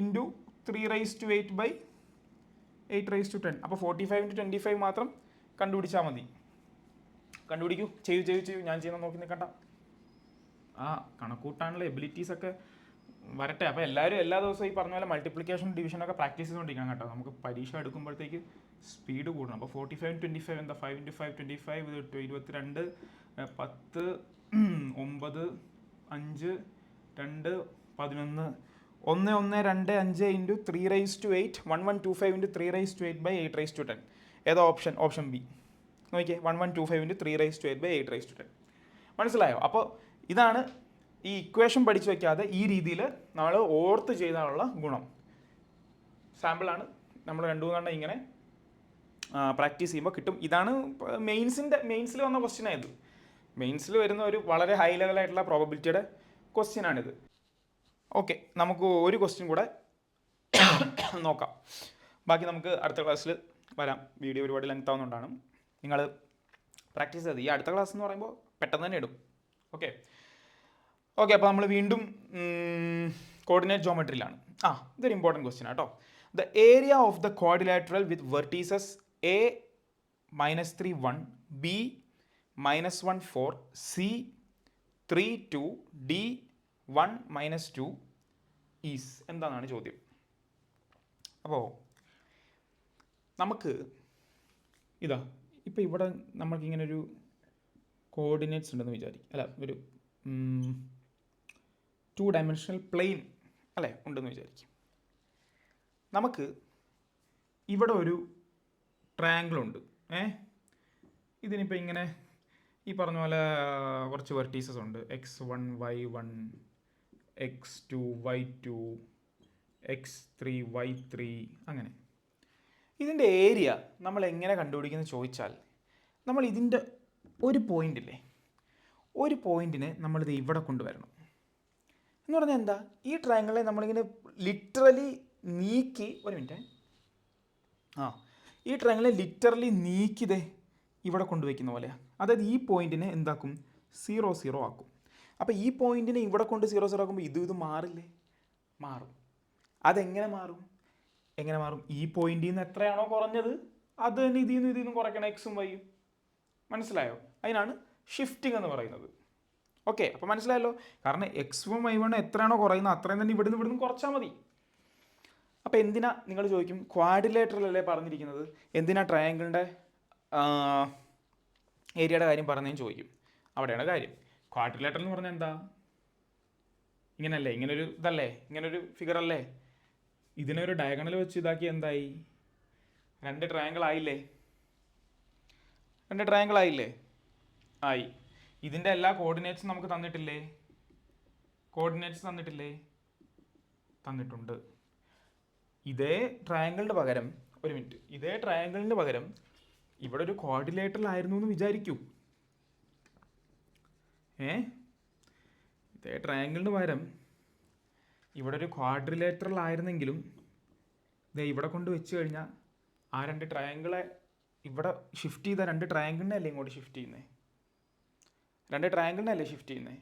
into 3/8/8/10. അപ്പോൾ 45 ഇൻറ്റു 25 മാത്രം കണ്ടുപിടിച്ചാൽ മതി. കണ്ടുപിടിക്കൂ, ചെയ്യൂ. ഞാൻ ചെയ്യുന്ന നോക്കി നിൽക്കണ്ട. ആ കണക്കൂട്ടാനുള്ള എബിലിറ്റീസ് ഒക്കെ വരട്ടെ. അപ്പോൾ എല്ലാവരും എല്ലാ ദിവസവും ഈ പറഞ്ഞ പോലെ മൾട്ടിപ്ലിക്കേഷൻ ഡിവിഷനൊക്കെ പ്രാക്ടീസ് ചെയ്തുകൊണ്ടിരിക്കണം കേട്ടോ. നമുക്ക് പരീക്ഷ എടുക്കുമ്പോഴത്തേക്ക് സ്പീഡ് കൂടണം. അപ്പോൾ 45 ഇൻറ്റു 25 എന്താ? 5 ഇൻറ്റു 5 25, 22, 10, 9, 5, 2, 11, 1, 1, 2, 5 ഇൻറ്റു 3/8 1125 ഇൻറ്റു 3/8/8/10. ഏതാ ഓപ്ഷൻ? Option B. നോക്കിയേ, 1125 ഇൻറ്റു 3/8/8/10. മനസ്സിലായോ? അപ്പോൾ ഇതാണ് ഈ ഇക്വേഷൻ പഠിച്ചു വയ്ക്കാതെ ഈ രീതിയിൽ നമ്മൾ ഓർത്ത് ചെയ്താലുള്ള ഗുണം. സാമ്പിളാണ്, നമ്മൾ 2-3 ഇങ്ങനെ പ്രാക്ടീസ് ചെയ്യുമ്പോൾ കിട്ടും. ഇതാണ് മെയിൻസിൽ വന്ന ക്വസ്റ്റ്യനായത്. മെയിൻസിൽ വരുന്ന ഒരു വളരെ ഹൈ ലെവലായിട്ടുള്ള പ്രോബബിലിറ്റിയുടെ ക്വസ്റ്റ്യനാണിത്. ഓക്കെ, നമുക്ക് ഒരു ക്വസ്റ്റ്യൻ കൂടെ നോക്കാം. ബാക്കി നമുക്ക് അടുത്ത ക്ലാസ്സിൽ വരാം. വീഡിയോ ഒരുപാട് ലെങ്ത് ആവുന്നതുകൊണ്ടാണ്. നിങ്ങൾ പ്രാക്ടീസ് ചെയ്ത് ഈ അടുത്ത ക്ലാസ് എന്ന് പറയുമ്പോൾ പെട്ടെന്ന് തന്നെ ഇടും. ഓക്കെ, അപ്പോൾ നമ്മൾ വീണ്ടും കോർഡിനേറ്റ് ജോമെട്രിയിലാണ്. ഇതൊരു ഇമ്പോർട്ടൻറ്റ് ക്വസ്റ്റ്യൻ കേട്ടോ. The area of the quadrilateral with vertices A -3 1, B -1 4, C 3 2, D 1 -2 is എന്താണെന്നാണ് ചോദ്യം. അപ്പോൾ നമുക്ക് ഇതാ ഇപ്പോൾ ഇവിടെ നമ്മൾക്കിങ്ങനെ ഒരു കോർഡിനേറ്റ്സ് ഉണ്ടെന്ന് വിചാരിക്കും, അല്ല ഒരു 2 ഡയമെൻഷണൽ പ്ലെയിൻ അല്ലേ ഉണ്ടെന്ന് വിചാരിക്കും. നമുക്ക് ഇവിടെ ഒരു ട്രയാങ്കിൾ ഉണ്ട്. ഇതിനിപ്പോൾ ഇങ്ങനെ ഈ പറഞ്ഞ പോലെ കുറച്ച് വെർട്ടീസസ് ഉണ്ട്. x1 y1 x2 y2 x3 y3 അങ്ങനെ. ഇതിൻ്റെ ഏരിയ നമ്മൾ എങ്ങനെ കണ്ടുപിടിക്കുന്നത് ചോദിച്ചാൽ, നമ്മൾ ഇതിൻ്റെ ഒരു പോയിൻ്റില്ലേ, ഒരു പോയിൻറ്റിനെ നമ്മളിത് ഇവിടെ കൊണ്ടുവരണം. എന്ന് പറഞ്ഞാൽ എന്താ, ഈ ട്രയാങ്കിളെ നമ്മളിങ്ങനെ ലിറ്ററലി നീക്കി, ഒരു മിനിറ്റ്, ഈ ട്രയാങ്കിളെ ലിറ്ററലി നീക്കിതേ ഇവിടെ കൊണ്ടുവയ്ക്കുന്ന പോലെ. അതായത് ഈ പോയിൻറ്റിനെ എന്താക്കും, 0 0 ആക്കും. അപ്പോൾ ഈ പോയിൻറ്റിനെ ഇവിടെ കൊണ്ട് 0 0 ആക്കുമ്പോൾ ഇത് മാറില്ലേ, മാറും. അതെങ്ങനെ മാറും, എങ്ങനെ മാറും, ഈ പോയിന്റിൽ നിന്ന് എത്രയാണോ കുറഞ്ഞത് അത് തന്നെ ഇതിൽ നിന്നും കുറയ്ക്കണം, എക്സും വൈയും. മനസ്സിലായോ? അതിനാണ് ഷിഫ്റ്റിംഗ് എന്ന് പറയുന്നത്. ഓക്കെ, അപ്പോൾ മനസ്സിലായല്ലോ. കാരണം എക്സും വൈ1 എത്രയാണോ കുറയുന്നത് അത്രയും തന്നെ ഇവിടുന്ന് കുറച്ചാൽ മതി. അപ്പോൾ എന്തിനാ നിങ്ങൾ ചോദിക്കും, ക്വാഡ്രിലേറ്ററൽ അല്ലേ പറഞ്ഞിരിക്കുന്നത്, എന്തിനാ ട്രയാങ്കിളിൻ്റെ ഏരിയയുടെ കാര്യം പറഞ്ഞതെന്ന് ചോദിക്കും. അവിടെയാണ് കാര്യം. ക്വാഡ്രിലേറ്ററൽ എന്ന് പറഞ്ഞാൽ എന്താ, ഇങ്ങനല്ലേ, ഇങ്ങനൊരു ഇതല്ലേ, ഇങ്ങനൊരു ഫിഗർ അല്ലേ. ഇതിനെ ഒരു ഡയഗണൽ വെച്ച് ഇതാക്കി എന്തായി, 2 ട്രയാങ്കിൾ ആയില്ലേ, 2 ട്രയാങ്കിൾ ആയില്ലേ, ആയി. ഇതിൻ്റെ എല്ലാ കോർഡിനേറ്റ്സും നമുക്ക് തന്നിട്ടില്ലേ, കോർഡിനേറ്റ്സ് തന്നിട്ടില്ലേ, തന്നിട്ടുണ്ട്. ഇതേ ട്രയാങ്കിളിന് പകരം, ഒരു മിനിറ്റ്, ഇതേ ട്രയാങ്കിളിന് പകരം ഇവിടെ ഒരു ക്വാഡ്രിലേറ്ററൽ ആയിരുന്നു എന്ന് വിചാരിക്കൂ. ഇതേ ട്രയാങ്കിളിന് പകരം ഇവിടെ ഒരു ക്വാഡ്രിലേറ്ററൽ ആയിരുന്നെങ്കിലും ഇതേ ഇവിടെ കൊണ്ട് വെച്ച് കഴിഞ്ഞാൽ ആ 2 ട്രയാങ്കിളെ ഇവിടെ ഷിഫ്റ്റ് ചെയ്ത 2 ട്രയാങ്കിളിനെ അല്ലേ ഇങ്ങോട്ട് ഷിഫ്റ്റ് ചെയ്യുന്നത്, 2 ട്രയാങ്കിളിനെ അല്ലേ ഷിഫ്റ്റ് ചെയ്യുന്നത്.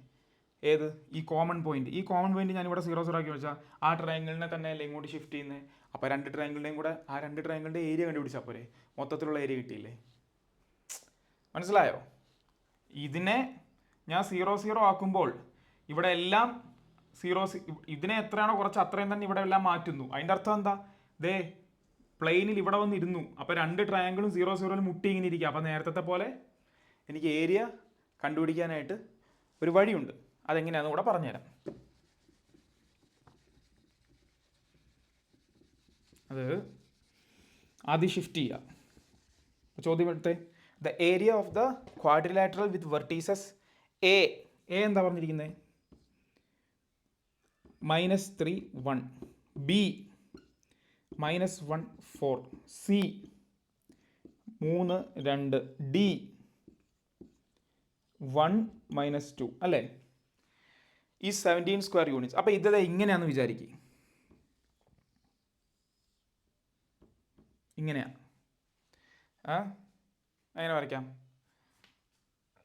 ഏത്, ഈ കോമൺ പോയിന്റ്, ഈ കോമൺ പോയിന്റ് ഞാൻ ഇവിടെ 0 0 ആക്കി വെച്ചാൽ ആ ട്രയാങ്കിളിനെ തന്നെ അല്ലേ ഇങ്ങോട്ട് ഷിഫ്റ്റ് ചെയ്യുന്നത്. അപ്പോൾ 2 ട്രയാങ്കിളിൻ്റെയും കൂടെ ആ 2 ട്രയാങ്കിളിൻ്റെ ഏരിയ കണ്ടുപിടിച്ചാൽ പോരെ, മൊത്തത്തിലുള്ള ഏരിയ കിട്ടിയില്ലേ. മനസ്സിലായോ? ഇതിനെ ഞാൻ 0 0 ആക്കുമ്പോൾ ഇവിടെ എല്ലാം 0, ഇതിനെ എത്രയാണോ കുറച്ച് അത്രയും തന്നെ ഇവിടെ എല്ലാം മാറ്റുന്നു. അതിൻ്റെ അർത്ഥം എന്താ, ദേ പ്ലെയിനിൽ ഇവിടെ വന്നിരുന്നു, അപ്പോൾ 2 ട്രയാങ്കിളും 0 0 മുട്ടി ഇങ്ങനെ ഇരിക്കുക. അപ്പോൾ നേരത്തെ പോലെ എനിക്ക് ഏരിയ കണ്ടുപിടിക്കാനായിട്ട് ഒരു വഴിയുണ്ട്. അതെങ്ങനെയാണെന്ന് കൂടെ പറഞ്ഞുതരാം. അത് ആദ്യം ഷിഫ്റ്റ് ചെയ്യുക. ചോദ്യം എടുത്തേ, the area of the quadrilateral with vertices A എന്താ പറഞ്ഞിരിക്കുന്നത്, -3 1, ബി -1 4, സി 3 2, ഡി 1 -2 അല്ലേ, ഈ 17 സ്ക്വയർ യൂണിറ്റ്സ്. അപ്പോൾ ഇത് ഇങ്ങനെയാണെന്ന് വിചാരിക്കുക, ഇങ്ങനെയാണ്. എങ്ങനെ വരയ്ക്കാം,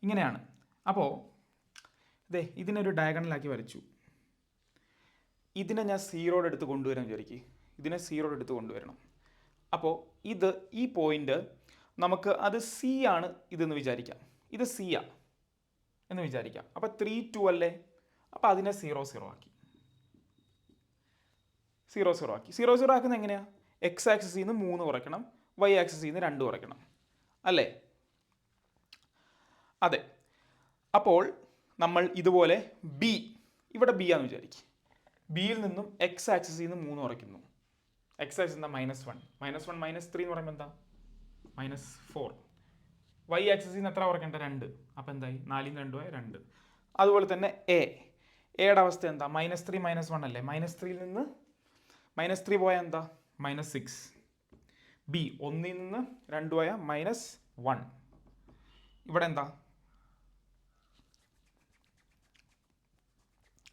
ഇങ്ങനെയാണ്. അപ്പോൾ ഇതിനൊരു ഡയഗണലാക്കി വരച്ചു. ഇതിനെ ഞാൻ 0 എടുത്ത് കൊണ്ടുവരാൻ വിചാരിക്കുക, ഇതിനെ 0 എടുത്ത് കൊണ്ടുവരണം. അപ്പോൾ ഈ പോയിന്റ് നമുക്ക് അത് സി ആണ് ഇതെന്ന് വിചാരിക്കാം, ഇത് സി ആ എന്ന് വിചാരിക്കാം. അപ്പോൾ 3 2 അല്ലേ, അപ്പോൾ അതിനെ 0 0 ആക്കി, 0 0 ആക്കി. 0 0 ആക്കുന്നത് എങ്ങനെയാണ്, എക്സ് ആക്സിസിൽ നിന്ന് 3 കുറയ്ക്കണം, വൈ ആക്സിസിൽ നിന്ന് 2 കുറയ്ക്കണം അല്ലേ. അതെ. അപ്പോൾ നമ്മൾ ഇതുപോലെ ബി, ഇവിടെ ബി ആണെന്ന് വിചാരിക്കും, ബിയിൽ നിന്നും എക്സ് ആക്സിസിൽ നിന്ന് 3 കുറയ്ക്കുന്നു. എക്സ് ആക്സിസ് എന്താ, -1, -1 -3 എന്ന് പറയുമ്പോൾ എന്താ, -4. വൈ ആക്സിസിൽ നിന്ന് എത്ര കുറയ്ക്കേണ്ട, 2. അപ്പോൾ എന്തായി, 4 ൽ നിന്ന് 2 2. അതുപോലെ തന്നെ എയുടെ അവസ്ഥ എന്താ, -3 -1 അല്ലേ, -3ൽ നിന്ന് -3 പോയാൽ എന്താ, -6. ബി 1ൽ നിന്ന് 2 പോയാൽ -1. ഇവിടെ എന്താ,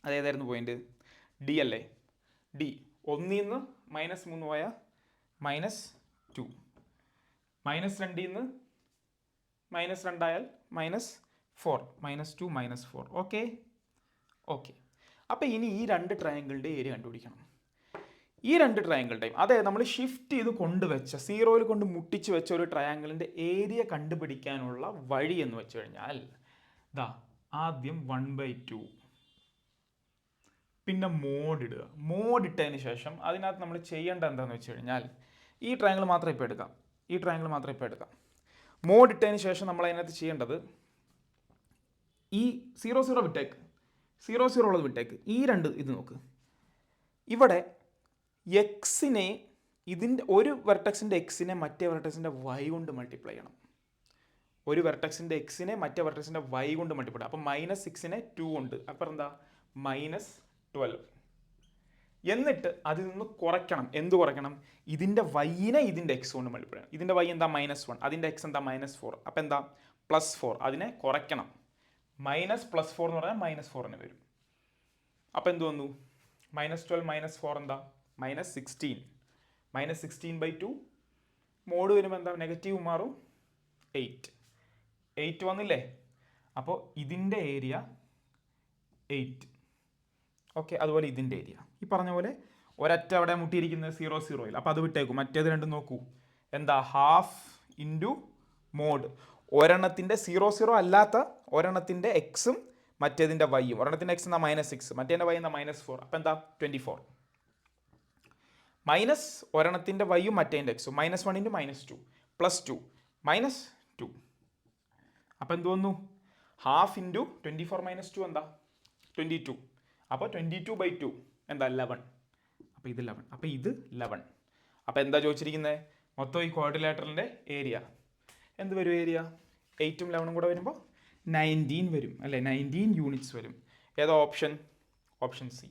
അതേതായിരുന്നു പോയിന്റ്, ഡി അല്ലേ, ഡി 1ൽ നിന്ന് -3 പോയാൽ -2, -2ൽ നിന്ന് -2 ആയാൽ -4, -2 -4. ഓക്കെ. അപ്പോൾ ഇനി ഈ 2 ട്രയാങ്കിളിൻ്റെ ഏരിയ കണ്ടുപിടിക്കണം. ഈ രണ്ട് ട്രയാങ്കിളുടെയും അതായത് നമ്മൾ ഷിഫ്റ്റ് ചെയ്ത് കൊണ്ടുവച്ച സീറോയിൽ കൊണ്ട് മുട്ടിച്ച് വെച്ച ഒരു ട്രയാങ്കിളിൻ്റെ ഏരിയ കണ്ടുപിടിക്കാനുള്ള വഴി എന്ന് വെച്ച് കഴിഞ്ഞാൽ ദാ ആദ്യം 1/2 പിന്നെ മോഡ് ഇടുക. മോഡ് ഇട്ടതിന് ശേഷം അതിനകത്ത് നമ്മൾ ചെയ്യേണ്ട എന്താണെന്ന് വെച്ച് കഴിഞ്ഞാൽ ഈ ട്രയാങ്കിൾ മാത്രം ഇപ്പോൾ എടുക്കാം. മോഡ് ഇട്ടതിന് ശേഷം നമ്മൾ അതിനകത്ത് ചെയ്യേണ്ടത് ഈ 0 വിട്ടേക്ക്, 0 ഉള്ളത് വിട്ടേക്ക്, ഈ രണ്ട് ഇത് നോക്ക്. ഇവിടെ എക്സിനെ ഇതിൻ്റെ ഒരു വെർട്ടെക്സിൻ്റെ എക്സിനെ മറ്റേ വെർട്ടെക്സിൻ്റെ വൈ കൊണ്ട് മൾട്ടിപ്ലൈ ചെയ്യണം. ഒരു വെർട്ടെക്സിൻ്റെ എക്സിനെ മറ്റേ വെർട്ടെക്സിൻ്റെ വൈ കൊണ്ട് മൾട്ടിപ്ലൈ. അപ്പം -6നെ 2 ഉണ്ട്. അപ്പം എന്താ -12. എന്നിട്ട് അതിൽ നിന്ന് കുറയ്ക്കണം. എന്ത് കുറയ്ക്കണം? ഇതിൻ്റെ വൈനെ ഇതിൻ്റെ എക്സ് കൊണ്ട് മൾട്ടിപ്ലൈ ചെയ്യണം. ഇതിൻ്റെ വൈ എന്താ -1, അതിൻ്റെ എക്സ് എന്താ -4. അപ്പം എന്താ +4. അതിനെ കുറയ്ക്കണം. -+4 എന്ന് പറഞ്ഞാൽ -4 വരും. അപ്പം എന്ത് വന്നു? -12 -4 എന്താ -16. -16/2 മോഡ് വരുമ്പോൾ എന്താ നെഗറ്റീവ് മാറും 8 വന്നില്ലേ? അപ്പോൾ ഇതിൻ്റെ ഏരിയ 8. ഓക്കെ, അതുപോലെ ഇതിൻ്റെ ഏരിയ ഈ പറഞ്ഞ പോലെ ഒരറ്റ അവിടെ മുട്ടിയിരിക്കുന്നത് 0 അപ്പോൾ അത് വിട്ടേക്കും. മറ്റേത് രണ്ടും നോക്കൂ. എന്താ 1/2 × മോഡ്. ഒരെണ്ണത്തിൻ്റെ 0 അല്ലാത്ത ഒരെണ്ണത്തിൻ്റെ എക്സും മറ്റേതിൻ്റെ വൈയും. ഒരെണ്ണത്തിൻ്റെ എക്സ് എന്താ -6, മറ്റേതിൻ്റെ വൈ എന്താ -4. അപ്പം എന്താ 24 മൈനസ് ഒരെണ്ണത്തിൻ്റെ വൈയും മറ്റേതിൻ്റെ എക്സും -1 × -2 +2 -2. അപ്പോൾ എന്ത് വന്നു? 1/2 × 24 - 2 എന്താ 22. അപ്പോൾ 22/2 എന്താ 11. അപ്പോൾ ഇത് 11. അപ്പോൾ ഇത് 11. അപ്പോൾ എന്താ ചോദിച്ചിരിക്കുന്നത്? മൊത്തം ഈ ക്വാഡ്രിലാറ്ററലിൻ്റെ ഏരിയ എന്ത് വരും? ഏരിയ 8ഉം 11ഉം കൂടെ വരുമ്പോൾ 19 വരും അല്ലേ? 19 യൂണിറ്റ്സ് വരും. ഏതാ ഓപ്ഷൻ? Option C,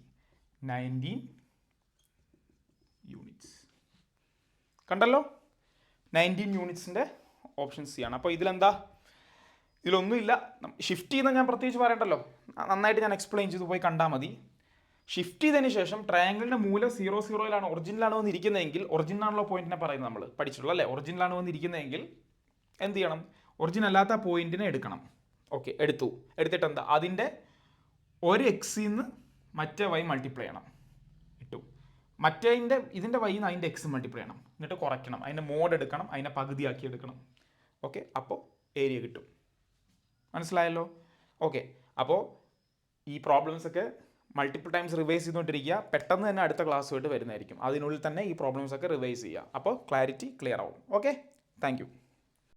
19 units. കണ്ടല്ലോ, 19 യൂണിറ്റ്സിൻ്റെ ഓപ്ഷൻ സി ആണ്. അപ്പോൾ ഇതിലെന്താ? ഇതിലൊന്നുമില്ല. ഷിഫ്റ്റ് ചെയ്യുന്ന ഞാൻ പ്രത്യേകിച്ച് പറയണ്ടല്ലോ, നന്നായിട്ട് ഞാൻ എക്സ്പ്ലെയിൻ ചെയ്ത് പോയി കണ്ടാൽ മതി. ഷിഫ്റ്റ് ചെയ്തതിന് ശേഷം ട്രയാങ്കിളിൻ്റെ മൂലം 0 ഒറിജിനലാണ് വന്നിരിക്കുന്നതെങ്കിൽ, ഒറിജിനലാണല്ലോ പോയിന്റിനെ പറയുന്നത്, നമ്മൾ പഠിച്ചിട്ടുള്ളൂ അല്ലേ? ഒറിജിനലാണ് വന്നിരിക്കുന്നതെങ്കിൽ എന്ത് ചെയ്യണം? ഒറിജിനൽ അല്ലാത്ത പോയിന്റിനെ എടുക്കണം. ഓക്കെ, എടുത്തിട്ട് എന്താ? അതിൻ്റെ ഒരു എക്സിൽ നിന്ന് മറ്റേ വൈ മൾട്ടിപ്ലൈ ചെയ്യണം. ഇതിൻ്റെ വൈ നിന്ന് അതിൻ്റെ എക്സ് മൾട്ടിപ്ലൈ ചെയ്യണം. എന്നിട്ട് കുറയ്ക്കണം. അതിൻ്റെ മോഡ് എടുക്കണം, അതിനെ പകുതിയാക്കി എടുക്കണം. ഓക്കെ, അപ്പോൾ ഏരിയ കിട്ടും. മനസ്സിലായല്ലോ? ഓക്കെ, അപ്പോൾ ഈ പ്രോബ്ലംസ് ഒക്കെ മൾട്ടിപ്പിൾ ടൈംസ് റിവൈസ് ചെയ്തുകൊണ്ടിരിക്കുക. പെട്ടെന്ന് തന്നെ അടുത്ത ക്ലാസ്സുമായിട്ട് വരുന്നതായിരിക്കും. അതിനുള്ളിൽ തന്നെ ഈ പ്രോബ്ലംസ് ഒക്കെ റിവൈസ് ചെയ്യുക. അപ്പോൾ ക്ലാരിറ്റി ക്ലിയർ ആവും. Okay, thank you.